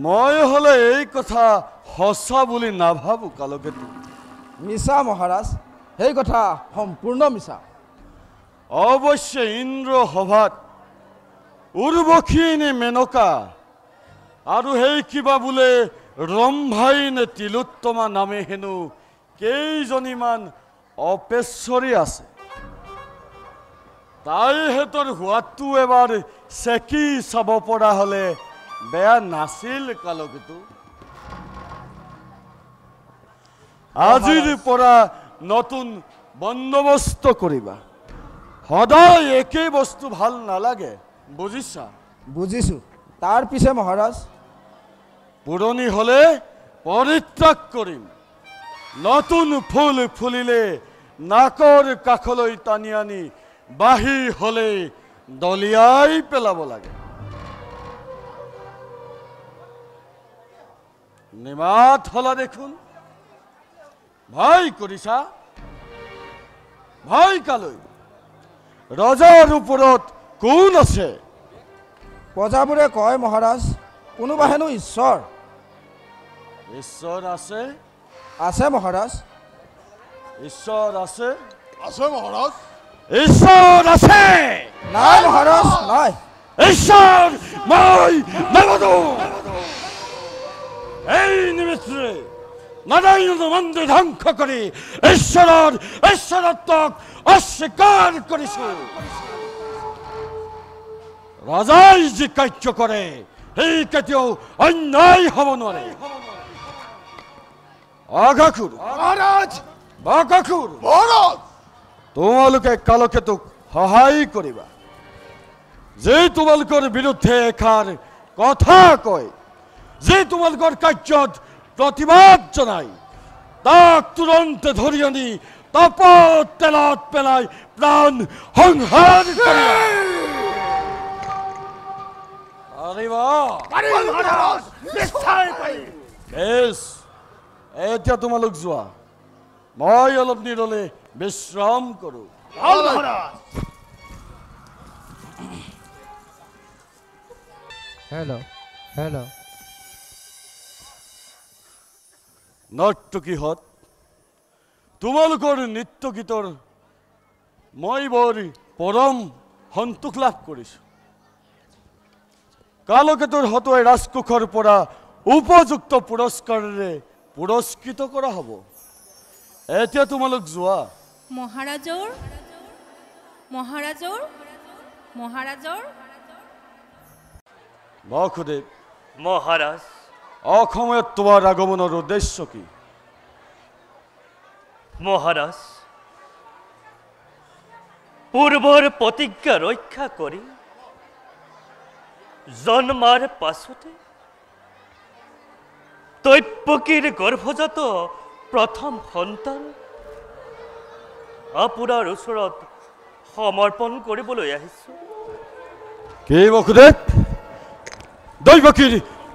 মই হলে এই কথা সঁচা বুলি নাভাবো কালকেতু। মিছা মহাৰাজ, সেই কথা সম্পূৰ্ণ মিছা। অৱশ্যে ইন্দ্ৰ সভাত উৰ্বশী নে মেনকা আৰু সেই কিবা বোলে ৰম্ভাই নে তিলোত্তমা নামে হেনো কেইজনীমান অপেশ্বৰী আছে। তাই হেতৰ হোৱাটো এবাৰ চেকি চাব পৰা হলে বেয়া নাছিল কালকেতু। আজিৰ পৰা নতুন বন্দোবস্ত কৰিবা। সদায় একেই বস্তু ভাল নালাগে, বুজিছা? বুজিছো। তাৰ পিছে মহাৰাজ? পুৰণি হলে পৰিত্যাগ কৰিম। নতুন ফুল ফুলিলে নাকৰ কাষলৈ টানি আনি বাহিৰ হলে দলিয়াই পেলাব লাগে। নিমাত হলা দেখোন, ভয় কৰিছা? ভয় কালৈ? ৰজাৰ ওপৰত কোন আছে? প্ৰজাবোৰে কয় মহাৰাজ, কোনোবা হেনো ঈশ্বৰ। ঈশ্বৰ আছে? আছে মহাৰাজ। ঈশ্বৰ আছে? আছে মহাৰাজ। ঈশ্বৰ আছে? নাই মহাৰাজ, নাই। ঈশ্বৰ মই নামানো। এই নিমিত্তে নাৰায়ণ মন্দিৰ ধ্বংস কৰি ঈশ্বৰৰ ঈশ্বৰত্বক অস্বীকাৰ কৰিছো। ৰজাই যি কাৰ্য কৰে সেই কেতিয়াও অন্যায় হ'ব নোৱাৰে। অঘাসুৰ, মহাৰাজ, বকাসুৰ, মহাৰাজ, তোমালোকে কালকেতুক সহায় কৰিবা। যে তোমালোকৰ বিৰুদ্ধে এষাৰ কথা কয়, যে তোমালোকৰ কাৰ্যত প্ৰতিবাদ জনায়, তাক তুৰন্তে ধৰি আনি তাপত তেলত পেলাই প্ৰাণ সংহাৰ কৰিবা। বেছ, এতিয়া তোমালোক যোৱা। মই অলপ নিৰলে বিশ্ৰাম কৰো। নৰ্তকীহঁত, তোমালোকৰ নৃত্য গীতৰ মই বৰ পৰম সন্তোষ লাভ কৰিছো। কালকেতুৰ হতুৱাই ৰাজকোষৰ পৰা উপযুক্ত পুৰস্কাৰেৰে পুৰস্কৃত কৰা হ'ব। এতিয়া তোমালোক যোৱা। মহাৰাজৰ মহাৰাজৰ মহাৰাজৰ বাসুদেৱ, মহাৰাজ, অসময়ত তোমাৰ আগমনৰ উদ্দেশ্য কি? মহাৰাজ, পূৰ্বৰ প্ৰতিজ্ঞা ৰক্ষা কৰি জন্মাৰ পাছতে তৈপকীৰ গৰ্ভজাত প্ৰথম সন্তান আপোনাৰ ওচৰত সমৰ্পণ কৰিবলৈ আহিছো। কি বাসুদেৱ? দৈবকীৰ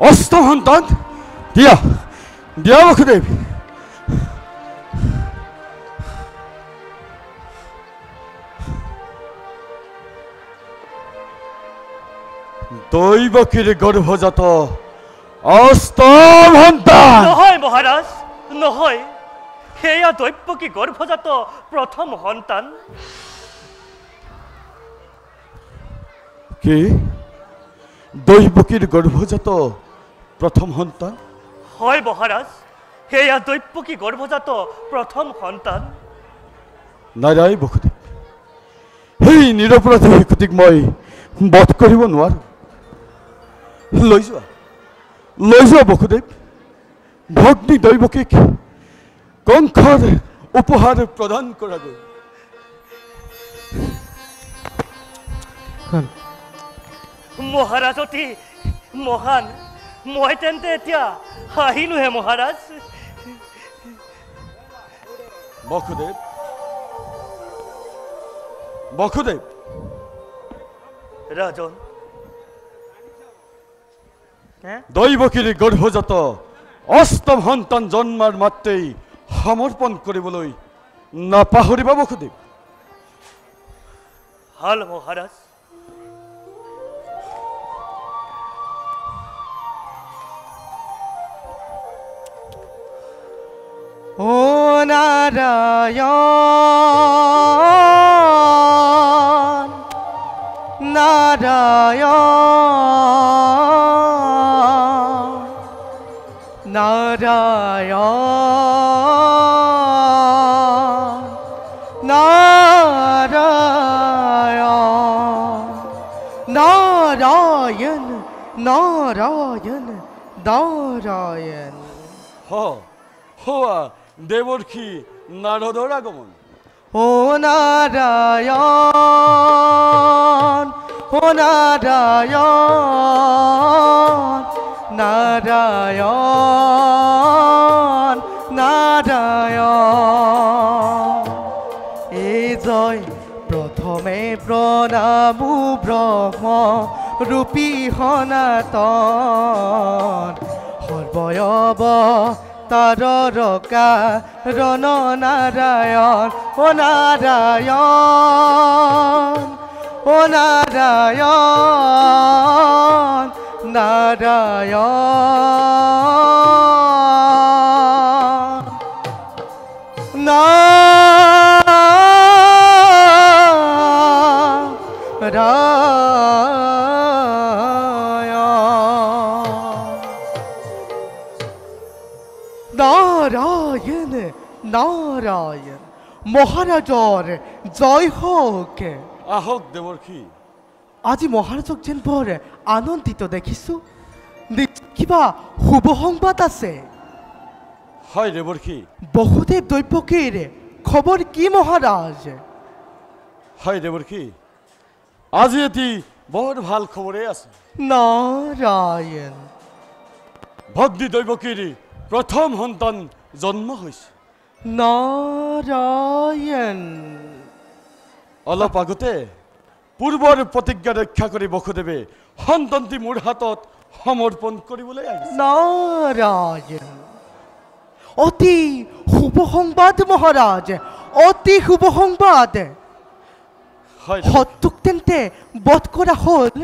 অষ্টম সন্তান? দিয়া দিয়া বাসুদেৱ। দৈবকীৰ গৰ্ভজাত অষ্টম সন্তান? নহয় মহাৰাজ, নহয়। সেয়া দৈবকী গৰ্ভজাত প্ৰথম সন্তান। কি? দৈবকীৰ গৰ্ভজাত প্ৰথম সন্তান? হয় মহাৰাজ, সেয়া দৈবকী গৰ্ভজাত প্ৰথম সন্তান। নাৰায় বাসুদেৱ, সেই নিৰপৰাধী শিশুটিক মই বধ কৰিব নোৱাৰো। লৈ যোৱা বাসুদেৱ। ভগ্নী দৈবকীক কংসৰ উপহাৰ প্ৰদান কৰাগৈ। মহাৰাজ অতি মহান। মই তেন্তে এতিয়া আহিলোহে মহাৰাজ। বাসুদেৱ, বাসুদেৱ, ৰাজন, দৈবকীৰ গৰ্ভজাত অষ্টম সন্তান জন্মাৰ মাত্ৰেই সমৰ্পণ কৰিবলৈ নাপাহৰিবা বসুদেৱ। হাল মহাৰাজ। ও নাৰায়ণ নাৰায়ণ নাৰায়ণ নাৰায়ণ নাৰায়ণ নাৰায়ণ নাৰায়ণ। হোৱা দেৱৰ্ষি নাৰদৰ আগমন। ও নারায়ণ ও নারায়ণ নারায়ণ নারায়ণ। এই জয় প্রথমে প্রণামু ব্রহ্ম রূপী সনাতন সর্বয়ব তারকা রণ নারায়ণ। ও নারায়ণ ও নারায়ণ নারায়ণ নারায়ণ নারায়ণ। মহারাজর জয় হোক। আহক দেৱৰ্ষি। আজি মহাৰাজক যেন বৰ আনন্দিত দেখিছো। কিবা শুভ সংবাদ আছে? হয় দেৱৰ্ষি। বহুদেৱ দৈৱকীৰ খবৰ কি মহাৰাজ? হয় দেৱৰ্ষি, আজি এটি বৰ ভাল খবৰেই আছে। নাৰায়ণ। ভগ্নী দৈৱকীৰ প্ৰথম সন্তান জন্ম হৈছে। নাৰায়ণ। অলপ আগতে পূৰ্বৰ প্ৰতিজ্ঞা ৰক্ষা কৰি বসুদেৱে সন্তানটি মোৰ হাতত সমৰ্পণ কৰিবলৈ আহিছে। নাৰায়ণ। অতি শুভ সংবাদ মহাৰাজ, অতি শুভ সংবাদ। সত্যক তেন্তে বধ কৰা হ'ল?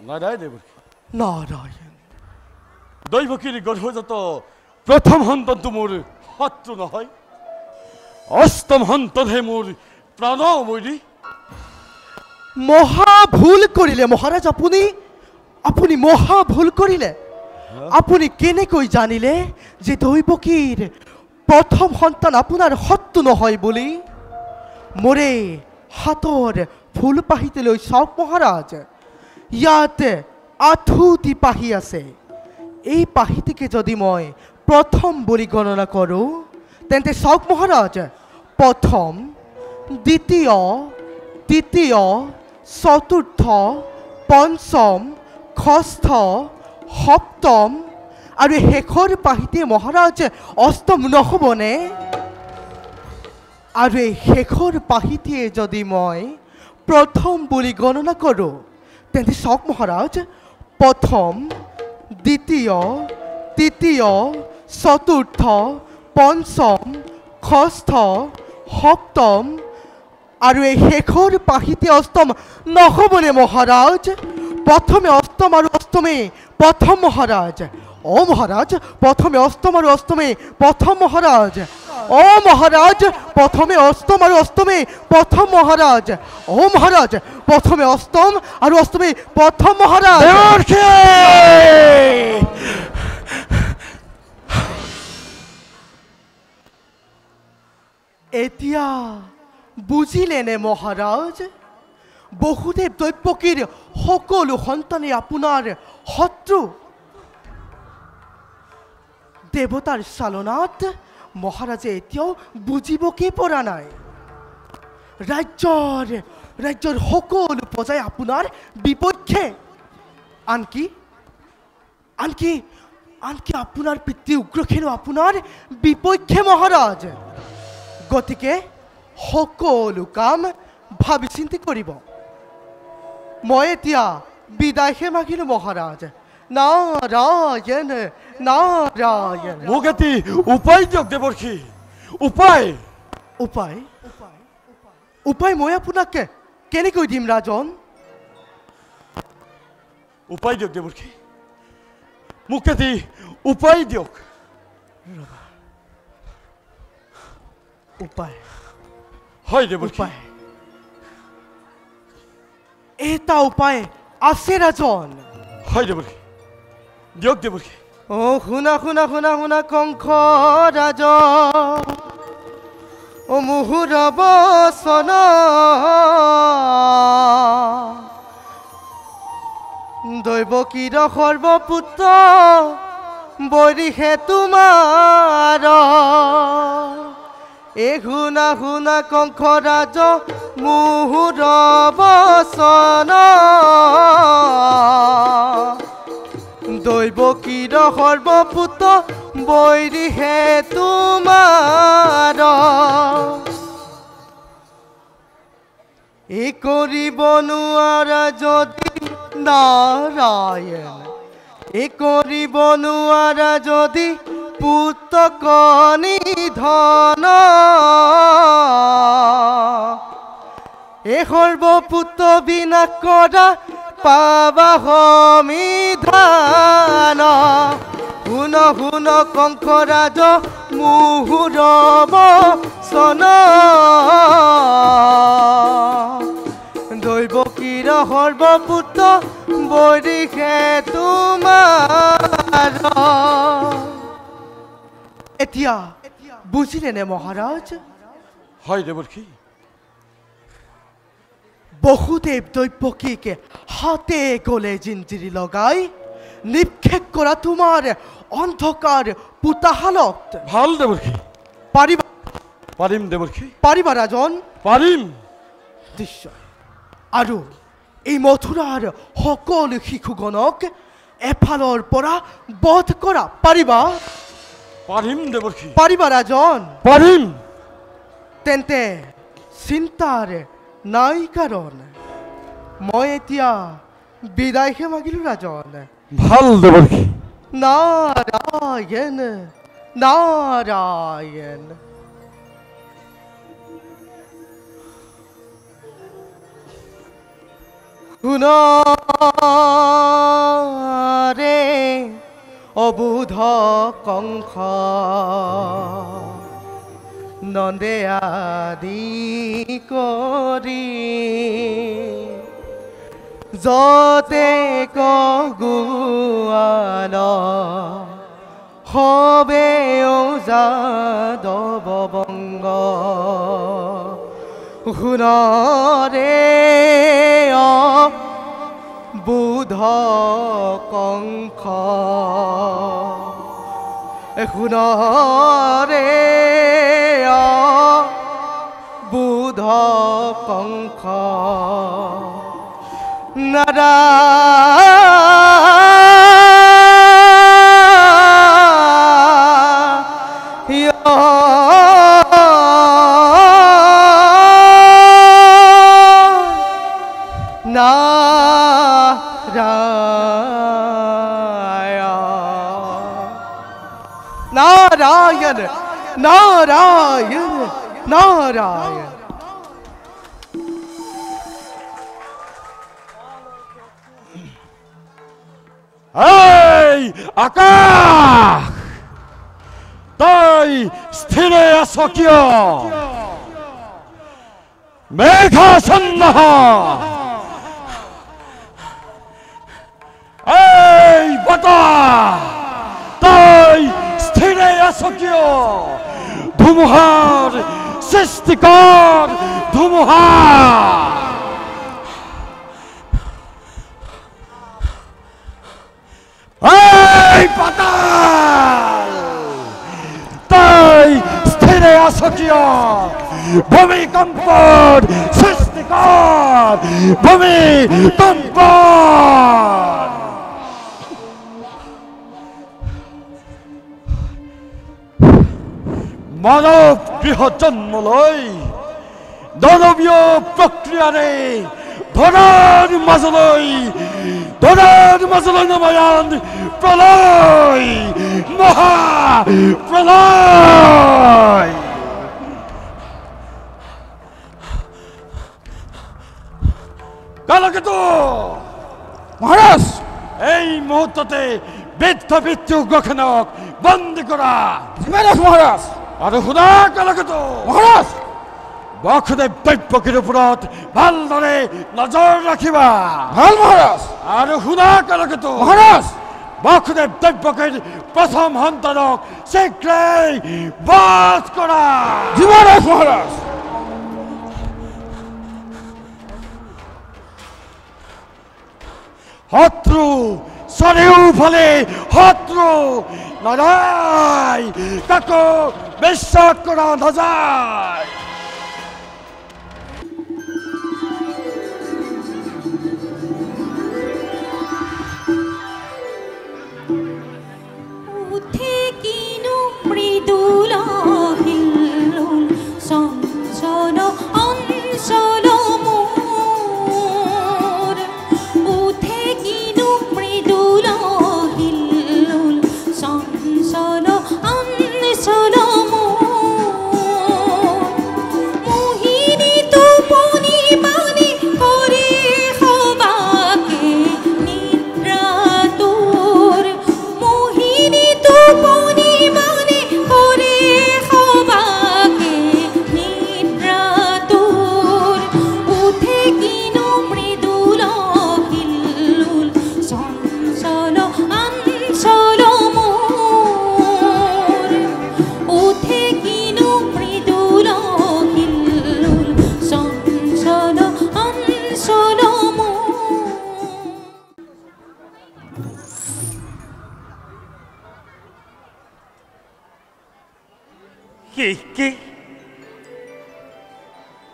নাৰায়ণ দেৱৰ্ষি। নাৰায়ণ। দৈৱকীৰ গৰ্ভজাত প্ৰথম সন্তানটো মোৰ শত্ৰু নহয়, অষ্টম সন্তানহে মোৰ প্ৰাণময়ী। মহা ভুল কৰিলে মহাৰাজ আপুনি। আপুনি মহা ভুল কৰিলে। আপুনি কেনেকৈ জানিলে যে দৈৱকীৰ প্ৰথম সন্তান আপোনাৰ শত্ৰু নহয় বুলি? মোৰে হাতৰ ফুল পাহিতে লৈ চাওক মহাৰাজ, ইয়াত 8টি পাহি আছে। এই পাহিটিকে যদি মই প্ৰথম বুলি গণনা কৰোঁ তেন্তে চাওক মহাৰাজ, প্ৰথম, দ্বিতীয়, তৃতীয়, চতুৰ্থ, পঞ্চম, ষষ্ঠ, সপ্তম আৰু শেষৰ পাহিতে মহাৰাজ অষ্টম নহ'বনে? আৰু এই শেষৰ পাহিটিয়ে যদি মই প্ৰথম বুলি গণনা কৰোঁ তেন্তে চাওক মহাৰাজ, প্ৰথম, দ্বিতীয়, তৃতীয়, চতুৰ্থ, পঞ্চম, ষষ্ঠ, সপ্তম আৰু এই শেষৰ পাহিতে অষ্টম নহ'বনে মহাৰাজ? প্ৰথমে অষ্টম আৰু অষ্টমে প্ৰথম মহাৰাজ। অ মহাৰাজ, প্ৰথমে অষ্টম আৰু অষ্টমে প্ৰথম মহাৰাজ। অ মহাৰাজ, প্ৰথমে অষ্টম আৰু অষ্টমে প্ৰথম মহাৰাজ। অ মহাৰাজ, প্ৰথমে অষ্টম আৰু অষ্টমে প্ৰথম মহাৰাজ। এতিয়া বুজিলেনে মহাৰাজ? বহুদেৱ দৈৱকীৰ সকলো সন্তানে আপোনাৰ শত্ৰু। দেৱতাৰ চালনাত মহাৰাজে এতিয়াও বুজিবকে পৰা নাই। ৰাজ্যৰ সকলো প্ৰজাই আপোনাৰ বিপক্ষে। আনকি আপোনাৰ পিতৃ উগ্ৰসেনো আপোনাৰ বিপক্ষে মহাৰাজ। গতিকে সকলো কাম ভাবি চিন্তি কৰিব। মই এতিয়া বিদায়হে মাগিলোঁ মহাৰাজ। নাৰায়ণ নাৰায়ণ। মোক এটি উপায় দিয়ক দেৱৰ্ষি, উপায়। উপায় উপায় মই আপোনাক কেনেকৈ দিম ৰাজন? উপায় দিয়ক দেৱৰ্ষী, মোক এটি উপায় দিয়ক। উপায়? হয় দেৱৰ্ষী। উপায় এটা উপায় আছে ৰাজন। হয় দেৱৰ্ষী, দিয়ক দেৱৰ্ষী। শুনা শুনা শুনা শুনা কংস ৰাজ, মুহুৰ বচন দৈৱকীৰ সৰ্বপুত্ৰ বৰিষে তোমাৰ। শুনা শুনা কংস ৰাজ মুহুৰ বচন দৈৱকীৰ সৰ্বপুত্ৰ বৈৰিহে তোমাৰ। এই কৰিব নোৱাৰা যদি নাৰায়ণ, এই কৰিব নোৱাৰা যদি পুত্ৰক নিধন, এই সৰ্বপুত্ৰ বিনাশ কৰা পাবা সমিধান। শুন শুন কংস ৰাজ মুহুৰ বচন দৈৱকীৰ সৰ্বপুত্ৰ বৰিষে তোমাৰ। এতিয়া বুজিলে নে মহাৰাজ? হয় দেৱৰ্ষী। বহুদেৱ দৈৱকীকে হাতে গলে জিঞ্জিৰি লগাই নিক্ষেপ কৰা তোমাৰ অন্ধকাৰ পুতাহালত। ভাল দেৱৰ্ষী। পাৰিবা? পাৰিম দেৱৰ্ষী। পাৰিবা ৰাজন? পাৰিম নিশ্চয়। আৰু এই মথুৰাৰ সকলো শিশুগণক এফালৰ পৰা বধ কৰা পাৰিবা? পাৰিম দেৱৰ্ষী। পাৰিবা ৰাজন? পাৰিম। তেন্তে চিন্তাৰ নাই কাৰণ মই এতিয়া বিদায়হে মাগিলো ৰাজন। ভাল দেৱৰ্ষী। নাৰায়ণ নাৰায়ণ। শুন ৰে অবুধ কংস, নন্দে আদি কৰি যতে কগুৱাল হবে যাদৱ বংগ। শুন ৰে বুধ কংস, শুন ৰে বুধ কংস, নাৰায়ণ নাৰায়ণ নাৰায়ণ। এই আকাশ, তই স্থিৰে আছ কিয়? মেঘাচ্ছন্ন হ। এই বতাহ, তই স্থিৰে আছ কিয়? ধুমুহাৰ সৃষ্টিকৰ ধুমুহা। এই পাতাল, তই স্থিৰে আছ কিয়? ভূমিকম্পৰ সৃষ্টিকৰ ভূমিকম্প। মানৱ গৃহত জন্ম লৈ দানৱীয় প্ৰক্ৰিয়াৰে ধৰাৰ মাজলৈ নমায়ান প্ৰলয়, মহা প্ৰলয়। কালকেতু মহাৰাজ এই মুহূৰ্ততে বৃদ্ধ পিতৃ উগ্ৰসেনক বন্দী কৰা জিমাদাস মহাৰাজ আৰু শুনা কালকেতু মহাৰাজ বসুদেৱ দৈব্যকীৰ ওপৰত ভালদৰে নজৰ ৰাখিবা ভাল মহাৰাজ আৰু শুনা কালকেতু মহাৰাজ বসুদেৱ দৈব্যকীৰ প্ৰথম সন্তানক শীঘ্ৰেই বধ কৰা জিমাদাস মহাৰাজ শত্ৰু চাৰিওফালে শত্ৰু নাৰায় কাকো বিশ্বাস কৰা নাযায় উঠে কিনো মৃদুল হিল্লোল চঞ্চল অঞ্চল মোৰ উঠে কিনো মৃদুল হিল্লোল চঞ্চল অঞ্চল মোৰ মোহিনী টোপনি মানি কৰি সবাকে নিদ্ৰা তোৰ মোহিনী টোপনি মানি কৰি সবাকে নিদ্ৰা তোৰ উঠে কিনো মৃদুল হিল্লোল চঞ্চল অঞ্চল মোৰ উঠে কিনো মৃদুল হিল্লোল চঞ্চল অঞ্চল মোৰ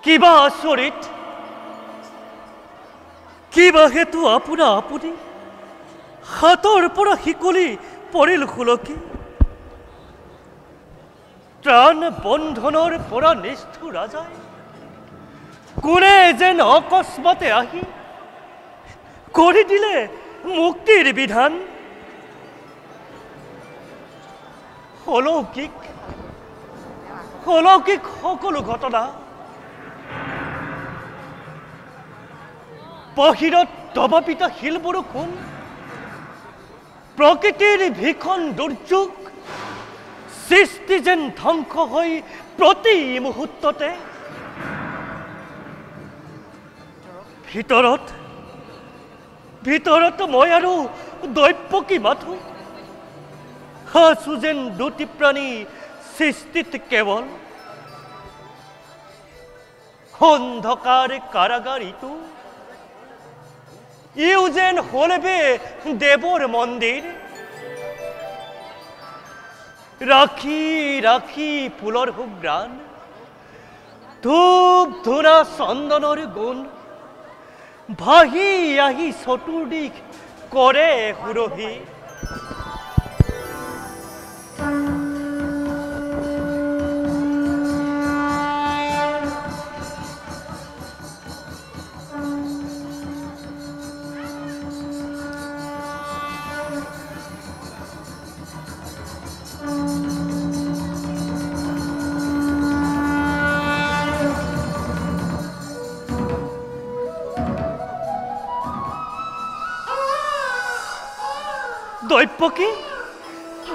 কিবা আচৰিত কিবা হেতু আপোনা আপুনি হাতৰ পৰা শিকলি পৰিল খুলকি প্ৰাণ বন্ধনৰ পৰা নিষ্ঠুৰ যায় কোনে যেন অকস্মাতে আহি কৰি দিলে মুক্তিৰ বিধান অলৌকিক অলৌকিক সকলো ঘটনা বাহিৰত দবাপিতা শিল বৰষুণ প্ৰকৃতিৰ ভীষণ দুৰ্যোগ সৃষ্টি যেন ধ্বংস হৈ প্ৰতি মুহূৰ্ততে ভিতৰত মই আৰু দৈব্যকী মাথো আছো যেন দুটি প্ৰাণী সৃষ্টিত কেৱল অন্ধকাৰ কাৰাগাৰ ইটো ইউ যেন হলবে দেৱৰ মন্দিৰ ৰাখি ৰাখি ফুলৰ সুঘ্ৰাণ ধূপ ধূনা চন্দনৰ গুণ ভাহি আহি চতুৰ্দিশ কৰে সুৰভি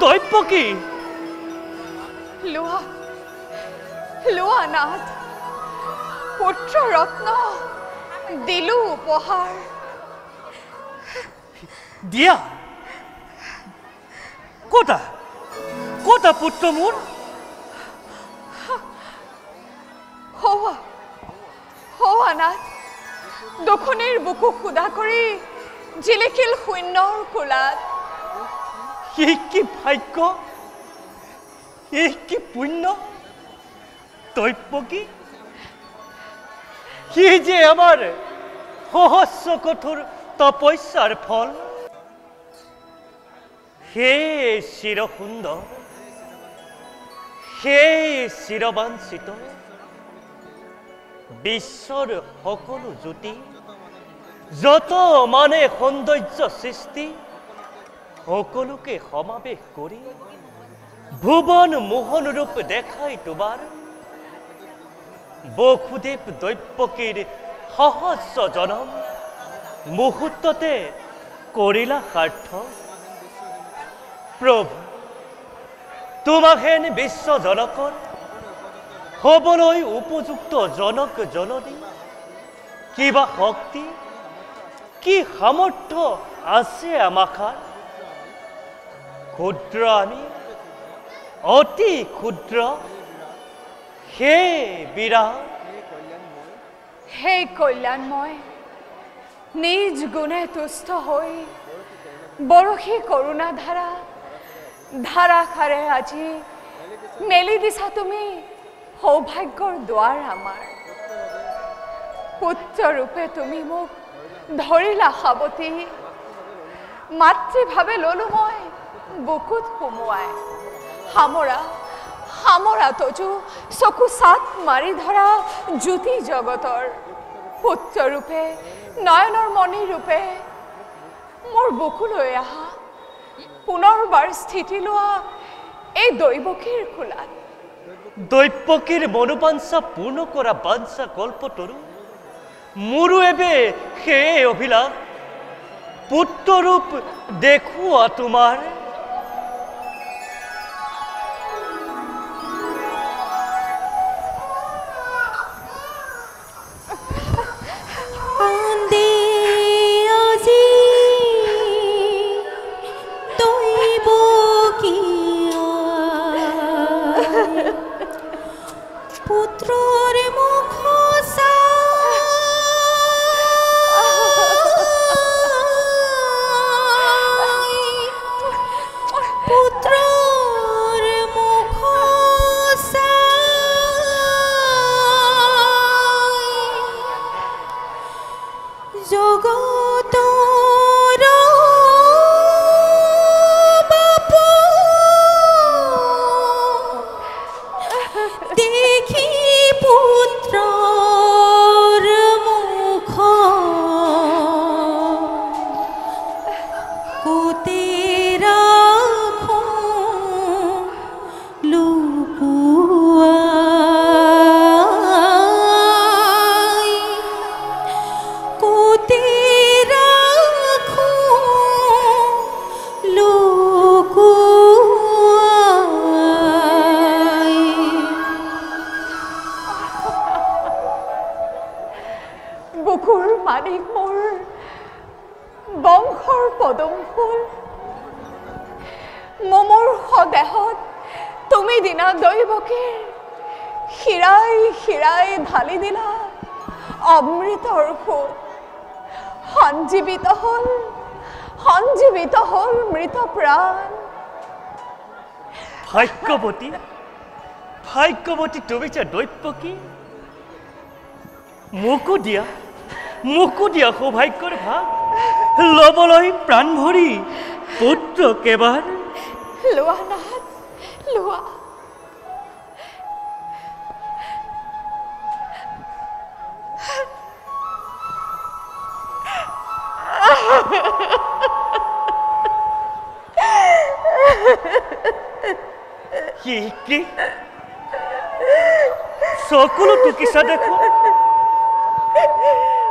দৈব্যকী লোৱা নাথ পুত্ৰ ৰত্ন দিলো উপহাৰ দিয়া কতা পুত্ৰ মোৰ হৌৱা নাথ দক্ষিণীৰ বুকু সুদা কৰি জিলিকিল শূন্যৰ কোলাত কি ভাগ্য কি পুণ্য দৈব্যকী কি যে আমাৰ সহস্ৰ কঠোৰ তপস্যাৰ ফল হে চিৰ সুন্দৰ হে চিৰবাঞ্চিত বিশ্বৰ সকলো জ্যোতি যত মানে সৌন্দৰ্য সৃষ্টি সকলোকে সমাবেশ কৰি ভুৱন মোহন ৰূপ দেখাই তোমাৰ বসুদেৱ দৈব্যকীৰ সহস্ৰ জনম মুহূৰ্ততে কৰিলা সাৰ্থক। প্ৰভু তোমাক হেন বিশ্বজনকৰ হ'বলৈ উপযুক্ত জনক জননী কিবা শক্তি কি সামৰ্থ্য আছে আমাখান? ক্ষুদ্ৰ আমি, অতি ক্ষুদ্ৰ। হে বিৰাট, হে কল্যাণময়, নিজ গুণে তুষ্ট হৈ বৰশী কৰোণা ধাৰাসাৰে আজি মেলি দিছা তুমি সৌভাগ্যৰ দুৱাৰ আমাৰ। পুত্ৰৰূপে তুমি মোক ধৰিলা সাৱটি, মাতৃভাৱে ললো মই বুকুত সুমুৱাই। সামৰা তজু চকু চাত মাৰি ধৰা জ্যোতি জগতৰ। পুত্ৰৰূপে নয়নৰ মণি ৰূপে মোৰ বুকুলৈ আহা, পুনৰবাৰ স্থিতি লোৱা এই দৈৱকীৰ কোলাত। দৈৱকীৰ মনোবাঞ্ছা পূৰ্ণ কৰা বাঞ্ছা কল্পতৰু মোৰো এবে সেই অভিলাষ, পুত্ৰৰূপ দেখুওৱা তোমাৰ। অমৃতৰ ফুল সঞ্জীৱিত হল মৃত প্ৰাণ। ভাগ্যৱতী তুমি যে দৈৱকী, মোকো দিয়া সৌভাগ্যৰ ভাগ, লবলৈ প্ৰাণ ভৰি পুত্ৰ কেবাৰ। লোৱা নাথ লোৱা। কি সকলো টুকিছা দেখো,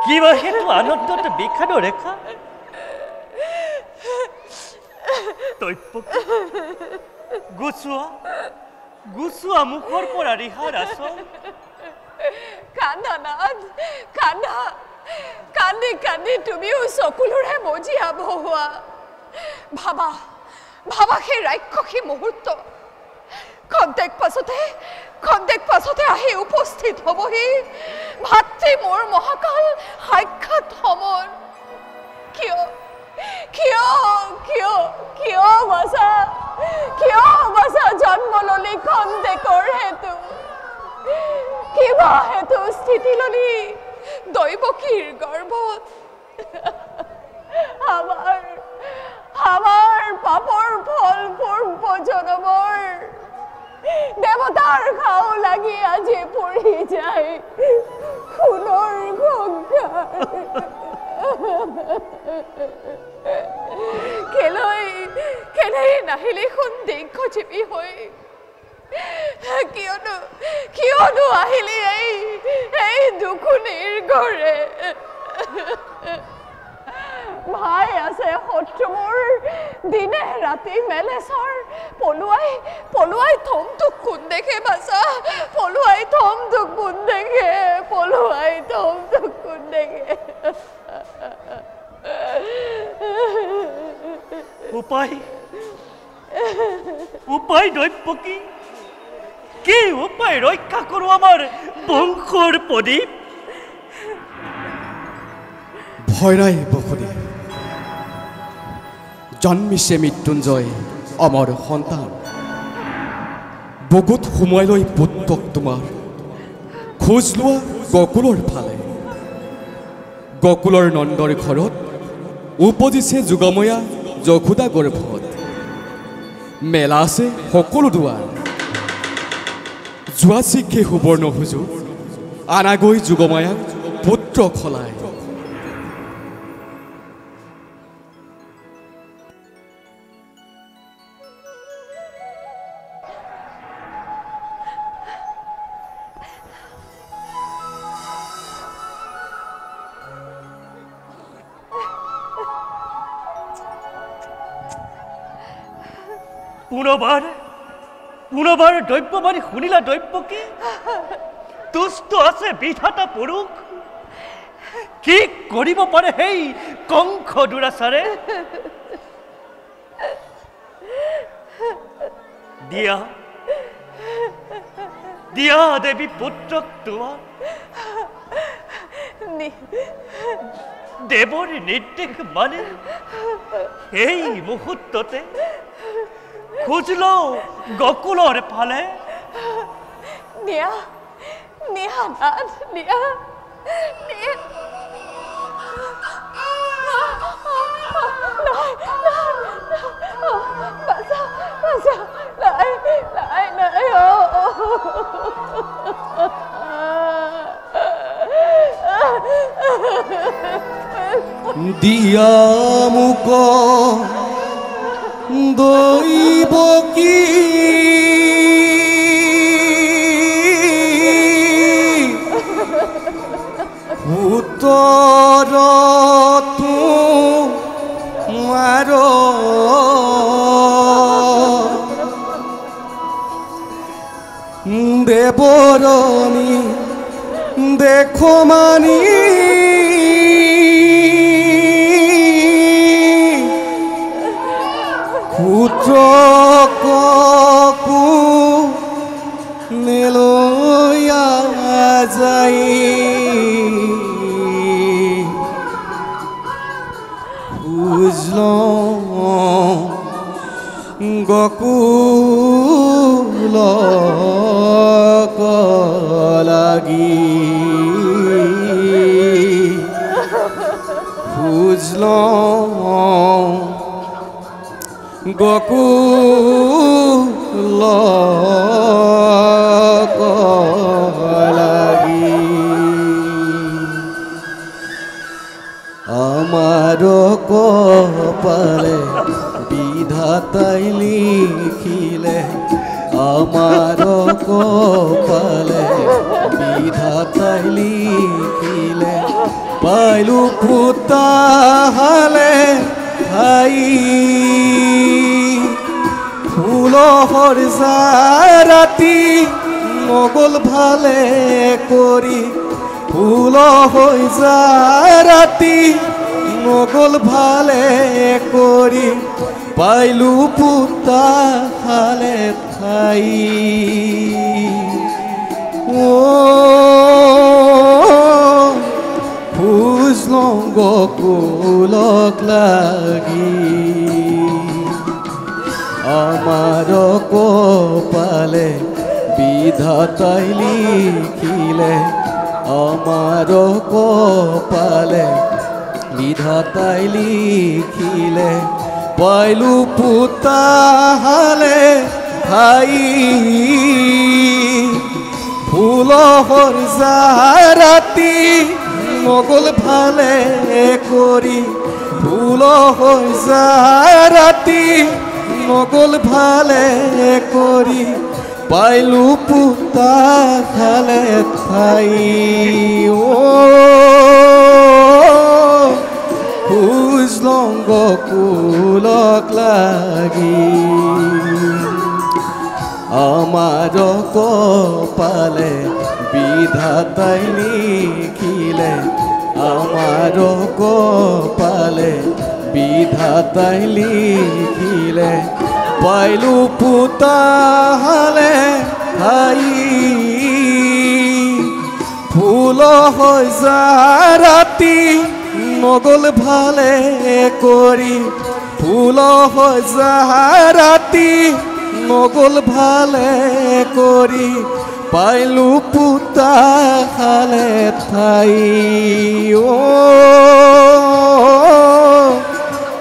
কিবা সেইটো আনন্দত বিষাদ ৰেখা। গুচোৱা মুখৰ পৰা ৰিহাৰ আচল। কান্দা নাথ কান্দা, কান্দি কান্দি তুমিও চকুলোৰে মজিয়া বহুৱা। ভাবা সেই ৰাক্ষসী মুহূৰ্ত খন্তেক পাছতে আহি উপস্থিত হবহি ভাতৃ মোৰ মহাকাল সাক্ষাৎ সমন। কিয় বাছা জন্ম ললি খন্তেকৰ হেতু, কিবা হেতু স্থিতি ললি দৈৱকীৰ গৰ্ভত। আমাৰ পাপৰ ফল পূৰ্ব জনমৰ দেৱতাৰ খাও লাগি আজি পৰি যায় সোণৰ গংগাৰ। কেলৈ নাহিলি সন্দিগ্ধ জীৱী হৈ, কিয়নো আহিলি এই দুখুনিৰ ঘৰে। ভাই আছে শত্ৰু মোৰ দিনে ৰাতি মেলে চৰ পলুৱাই থম তোক কোন দেখে বাছা পলুৱাই থম তোক কোন দেখে উপায় দৈপকী কি উপায় ৰক্ষা কৰো আমাৰ বংশৰ প্ৰদীপ ভয় নাই বসুদেৱ জন্মিছে মৃত্যুঞ্জয় অমৰ সন্তান বুকুত সোমাই লৈ পুত্ৰক তোমাৰ খোজ লোৱা গকুলৰ ফালে গকুলৰ নন্দৰ ঘৰত উপজিছে যোগময়া যশোদা গৰ্ভত মেলা আছে সকলো দুৱাৰ যোৱা শিক্ষে সুবৰ্ণ সুযোগ আনাগৈ যোগমায়াক পুত্ৰ খলাই পুনবাৰ দৈব্যবাণী শুনিলা দৈব্যকী তুষ্ট আছে বিধাতা পুৰুষ কি কৰিব পাৰে সেই কংস দুৰাচাৰে দিয়া দেৱী পুত্ৰক তোমাৰ দেৱৰ নিৰ্দেশ মানে এই মুহূৰ্ততে খুঁজলো গকুলৰ ফালে নিয়া নাথ নিয়া দিয়া মুক দৈবকী উত্তৰ তোমাৰ দেৱৰণী দেখো মানি পুত্ৰকো নেলৈয়া যাই বুঝল গকুল লাগি বুঝল গকুল লাগি আমার কপালে বিধাতাই লিখিলে আমার কপালে বিধাতাই লিখিলে পাইলু পুতাহালে ভাই ফুলহৰ ৰাতি নগল ভালে কৰি ফুল হৈ ৰাতি নগল ভালে কৰি পাইলু পুতা হালে ঠাই ফুজল গকুলক লাগি আমার কপালে বিধাতাই লিখিলে আমার কপালে বিধাতাই লিখিলে পাইলু পুতাহালে ভাই ফুলহৰ ৰাতি নগল ভালে কৰি ফুলহৰ ৰাতি নগল ভালে কৰি পাইলু পুতা খালে ঠাই বুঝল কুজলংগ কুলক লাগি আমার কপালে বিধাতাই লিখিলে আমার কপালে বিধাতাই লিখিলে পাইলু পুতাহালে হাই ফুল হৈ যা ৰাতি নগল ভালে কৰি ফুল হৈ যা ৰাতি নগল ভালে কৰি পাইলু পুতাহালে ঠাই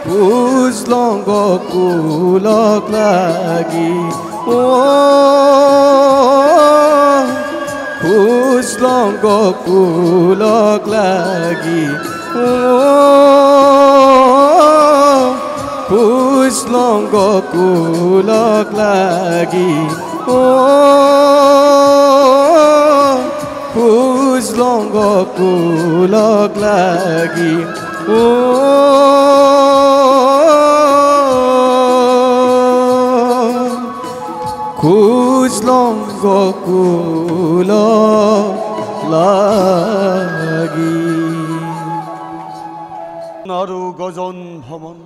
কুজলংগ কুলক লাগি কুজলংগ কুলক লাগি কুজলংগ কুলক লাগি কুজলংগ কুলক লাগি কুজলংগ কুলক লাগি আৰু গজন ভ্ৰমণ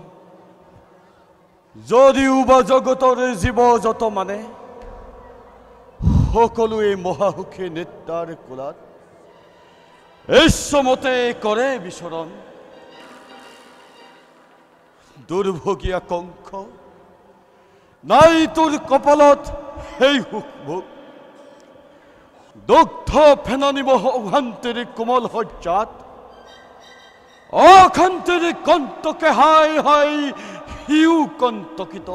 যদিও বা জগতৰ জীৱ যত মানে সকলোৱে মহাসুখী নিত্যাৰ কোলাত ইচ্ছমতে কৰে বিচৰণ দুৰ্ভগীয়া কংস নাই তোৰ কপালত সেই সুখ ভোগ দুগ্ধ ফেননিব অশান্তিৰ কোমল সজ্জাত অশান্তিৰ কণ্টকে হাই হাই সিও কণ্টকিত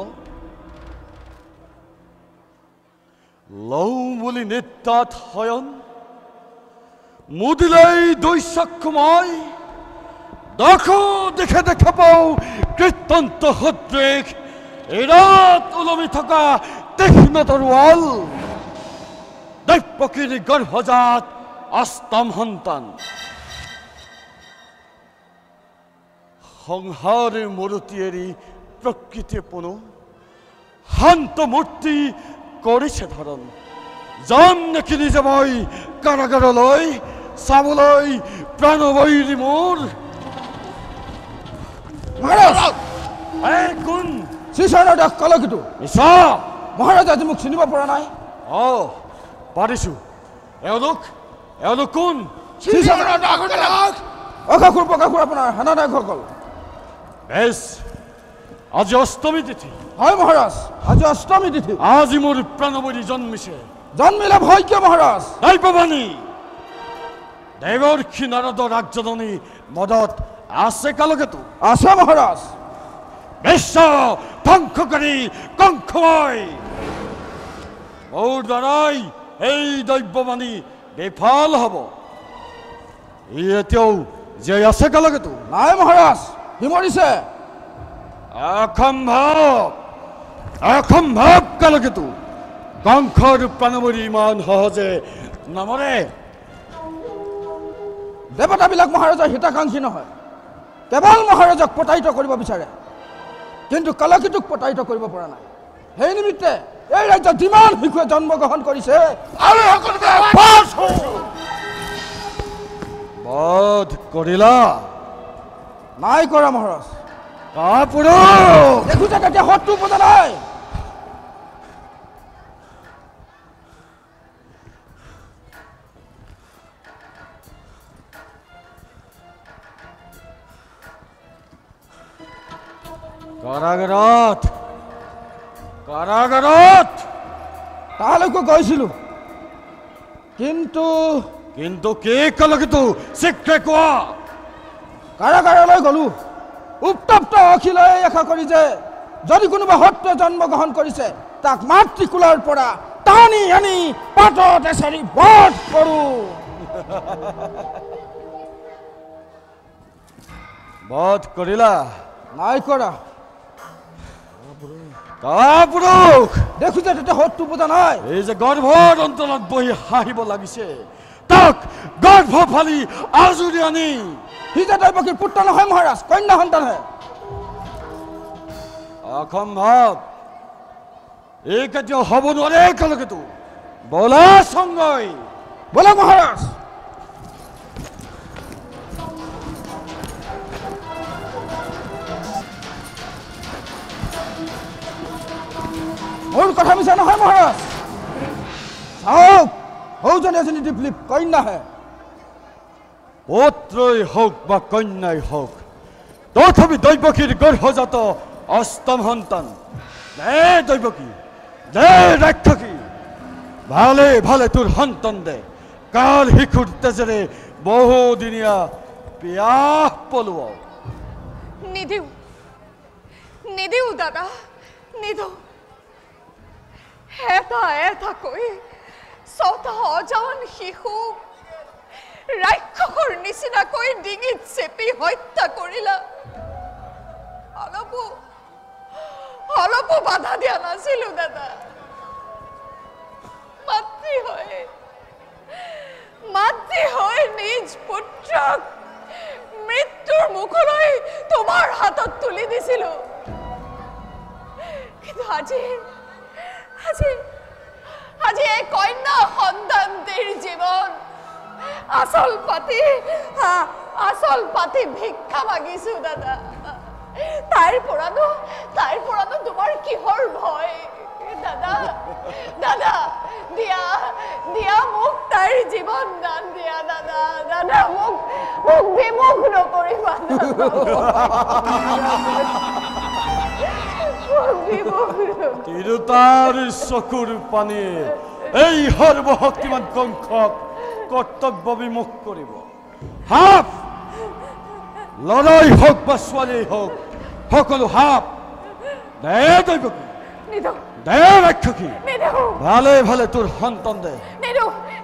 লওঁ বুলি নিত্যাত শয়ন মুদিলাই দৈচক্ষময় দেখো দেখে দেখা পাওঁ কীৰ্তন্ত সদৃশ এৰাত ওলমি থকা তীক্ষ্ণ তৰোৱাল দৈপকীৰ গৰ্ভজাত অষ্টম সন্তান সংসাৰ মূৰতি এৰি প্ৰকৃতি পুনু শান্ত মূৰ্তি কৰিছে ধৰণ যাম নেকি নিজে মই কাৰাগাৰলৈ চাবলৈ প্ৰাণবৈৰী মোৰ কোন শ্ৰীচৰণৰ দাস কলকিটো মহাৰাজ আজি মোক চিনিব পৰা নাই পাৰিছো এওঁলোক কোন অকাসুৰ পকাসুৰ আপোনাৰ সেনানায়কসকল বেছ আজি অষ্টমী তিথি হয় মহাৰাজ আজি অষ্টমী তিথি আজি মোৰ প্ৰাণবৈৰী জন্মিছে জন্মিলে ভয় কিয় মহাৰাজ নাই পাবানি দেৱৰ্ষি নাৰদ ৰাজজননী মদত আছে কালকেতু আছে মহাৰাজ বিশ্ব ধ্বংসকাৰী কংসময় মোৰ দ্বাৰাই এই দৈব্যবাণী বিফল হ'ব ই এতিয়াও জীয়াই আছে কালকেতু নাই মহাৰাজ সি মৰিছে অসম্ভৱ কালকেতু কংসৰ প্ৰাণবৈৰী ইমান সহজে নমৰে দেৱতাবিলাক মহাৰাজৰ হিতাকাংক্ষী নহয় কেৱল মহাৰাজক প্ৰতাৰিত কৰিব বিচাৰে কিন্তু কলকিটোক প্ৰতাৰিত কৰিব পৰা নাই সেই নিমিত্তে এই ৰাজ্যত যিমান শিশুৱে জন্মগ্ৰহণ কৰিছে বধ কৰিলা নাই কৰা মহাৰাজ দেখো যে তেতিয়া শত্ৰু উপজা নাই কাৰাগাৰত তালৈকে গৈছিলো কিন্তু কি কলকিটো শীঘ্ৰে কোৱা কাৰাগাৰলৈ গলো উত্তপ্ত অখিলৈ আশা কৰি যে যদি কোনোবা শত্ৰুৱে জন্মগ্ৰহণ কৰিছে তাক মাতৃকুলৰ পৰা টানি আনি পাতত এচাৰি বধ কৰো বধ কৰিলা নাই কৰা কাপুৰুষ দেখো যে তেতিয়া শত্ৰু বুজা নাই এই যে গৰ্ভৰ অন্তৰত বহি হাঁহিব লাগিছে তাক গৰ্ভ ফালি আজুৰি আনি সি যে দৈৱকীৰ পুত্ৰ নহয় মহাৰাজ কন্যা সন্তানহে অসম্ভৱ এই কাৰ্য হ'ব নোৱাৰে একেলগেতো বলা সংগই বলা মহাৰাজ মোৰ কথা মিছা নহয় মহাৰাজ চাওক সৌজনী এজনী দীপলিপ কন্যাহে পুত্ৰই হওক বা কন্যাই হওক তথাপি দৈৱকীৰ গৰ্ভজাত অষ্টম সন্তান দে দৈৱকী দে ৰাক্ষসী ভালে ভালে তোৰ সন্তান দে কাল শিশুৰ তেজেৰে বহুদিনীয়া পিয়াহ পলোৱা নিদিও নিদিও দাদা নিদিও এটা কৈ ছটা অজান শিশু ৰাক্ষসৰ নিচিনাকৈ ডিঙিত চেপি হত্যা কৰিলা অলপো বাধা দিয়া নাছিলো দাদা মাতৃ হৈ নিজ পুত্ৰক মৃত্যুৰ মুখলৈ তোমাৰ হাতত তুলি দিছিলো কিন্তু আজি এই কন্যা সন্তানটিৰ জীৱন আসল পাতি ভিক্ষা মাগিছো দাদা তাইৰ পৰানো তোমাৰ কিহৰ ভয় দাদা দাদা দিয়া মোক তাইৰ জীৱন দান দিয়া দাদা মোক বিমুখ নকৰিবা তিৰুতাৰ চকুৰ পানী এই সৰ্বশক্তিমান কংসক কৰ্তব্য বিমুখ কৰিব হাপ লৰাই হওক বা ছোৱালী হওক সকলো হাপ দে দৈৱকী দে ৰাক্ষসী ভালে ভালে তোৰ সন্তান দে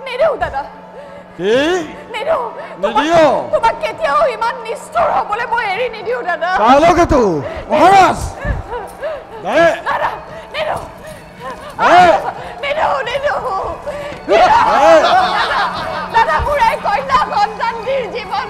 নিদিও দাদা কি নিদিও তোমাক কেতিয়াও ইমান নিষ্ঠুৰ হ'বলৈ মই এৰি নিদিও দাদা কালকেতো মহাৰাজ দে দাদা মোৰ এই কন্যা সন্তানটিৰ জীৱন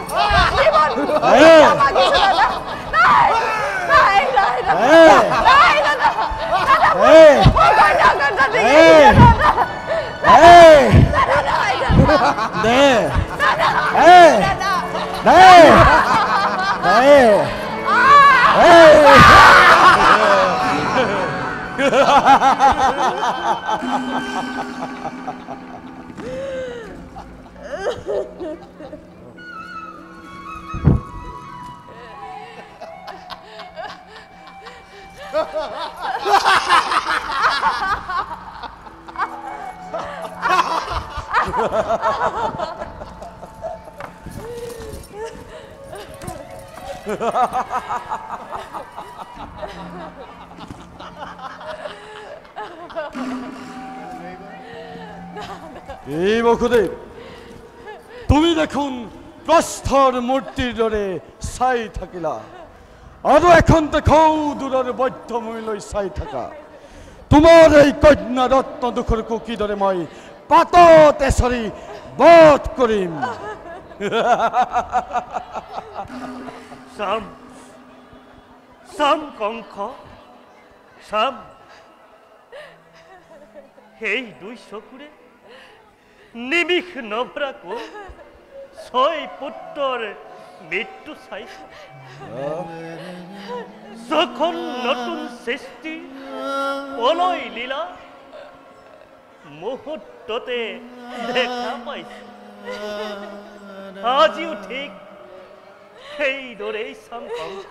এই বসুদেৱ তুমি দেখোন প্ৰস্থৰ মূৰ্তিৰ দৰে চাই থাকিলা আৰু এখন দেখৌ দূৰৰ বৈধ্যভূমিলৈ চাই থাকা তোমাৰ এই কন্যা ৰত্ন দুখৰ কিদৰে মই পাতত এচৰি বধ কৰিম চাম কংস চাম সেই দুই চকুৰে নিমিষ নভৰাকৈ ছয় পুত্ৰৰ মৃত্যু চাইছে যখন নতুন সৃষ্টি অলয় লীলা মুহূৰ্ততে দেখা পাইছে আজিও ঠিক সেইদৰেই চাম কংস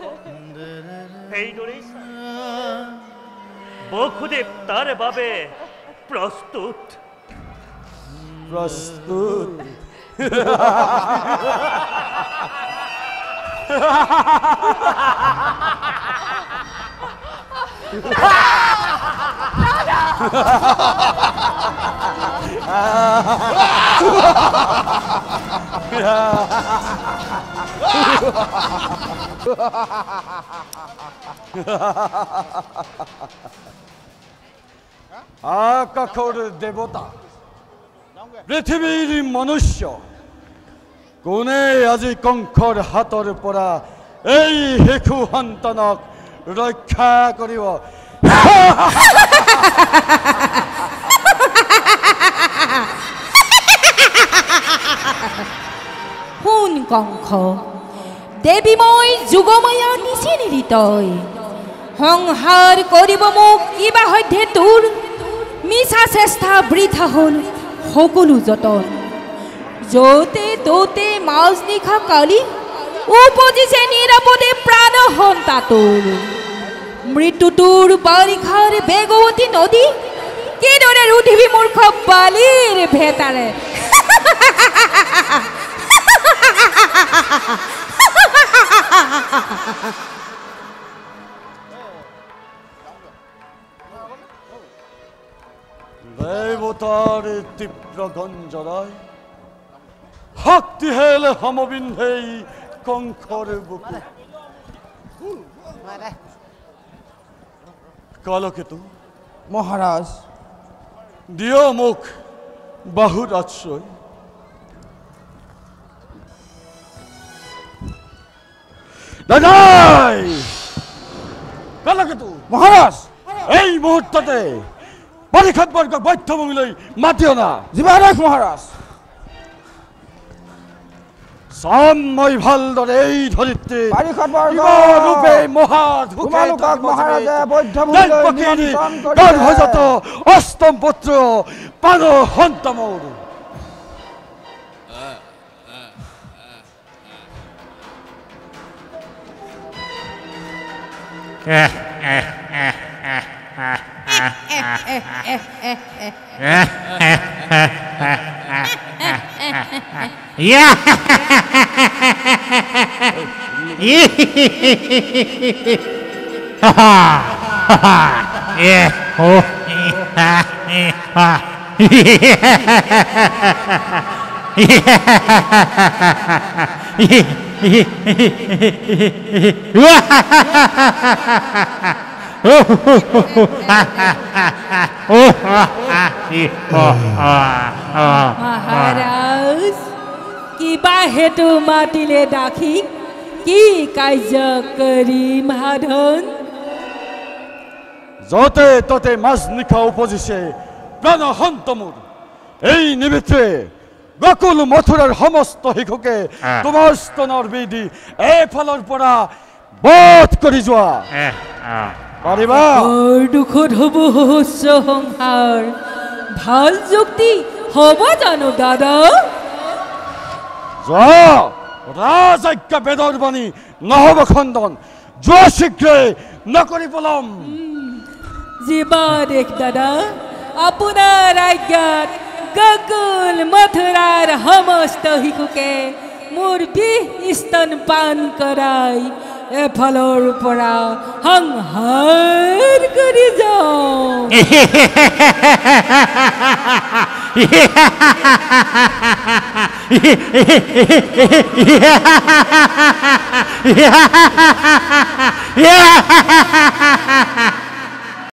সেইদৰেই চাম বসুদেৱ তাৰ বাবে প্ৰস্তুত আকাশৰ দেৱতা পৃথিৱীৰ মনুষ্য কোনে আজি কংসৰ হাতৰ পৰা এই শিশু সন্তানক ৰক্ষা কৰিব শুন কংস দেৱী মই যুগময়া নিচিনিৰি তই সংহাৰ কৰিব মোক কিবা সৈতে তোৰ মিছা চেষ্টা বৃথা হ'ল সকলো যতন য'তে ত'তে মাজ নিশা কালি উপজিছে নিৰাপদে প্ৰাণ হন্তা তোৰ মৃত্যুটোৰ বাৰিষাৰ বেগৱতী নদী কিদৰে ৰুধিবি মূৰ্খ বালিৰ ভেটাৰে দেৱতাৰ তীব্ৰ গঞ্জৰাই শক্তিহেল সমবিন্ধেই কংসৰ বুকু কালকেতু মহাৰাজ দিয় মোক বাহুত আশ্ৰয় দাদাই কালকেতু মহাৰাজ এই মুহূৰ্ততে পৰীক্ষাত বৰ্গ বৈঠভূমিলৈ মাতি অনা জীৱাদেশ মহাৰাজ চাম মই ভালদৰে এই ধৰিত্ৰী পৰীক্ষাত বৰ্গ ৰূপে তোমালোকক মহাৰাজে বৈঠভূমিলৈ নিমন্ত্ৰণ কৰিছে গৰ্ভজাত অষ্টম পুত্ৰ পান সন্তামৰ মহাৰাজ কিবা হেতু মাতিলে দাসী কি কাৰ্য কৰিম সাধন য'তে ত'তে মাজ নিশা উপজিছে প্ৰাণ সন্তমূৰ এই নিমিত্তে গকুল মথুৰাৰ সমস্ত শিশুকে তোমাৰ স্তনৰ বিধি এফালৰ পৰা বধ কৰি যোৱা পাৰিবা দুখত হ'ব সহস্ৰ সংসাৰ ভাল যুক্তি হ'ব জানো দাদা যোৱা ৰাজজ্ঞা বেদৰ বাণী নহ'ব খণ্ডন যোৱা শীঘ্ৰে নকৰি পলম জীৱাদেশ দাদা আপোনাৰ আজ্ঞাত গকুল মথুৰাৰ সমস্ত শিশুকে মোৰ বিষ স্তন পান কৰাই এফালৰ পৰা সংহাৰ কৰি যাওঁ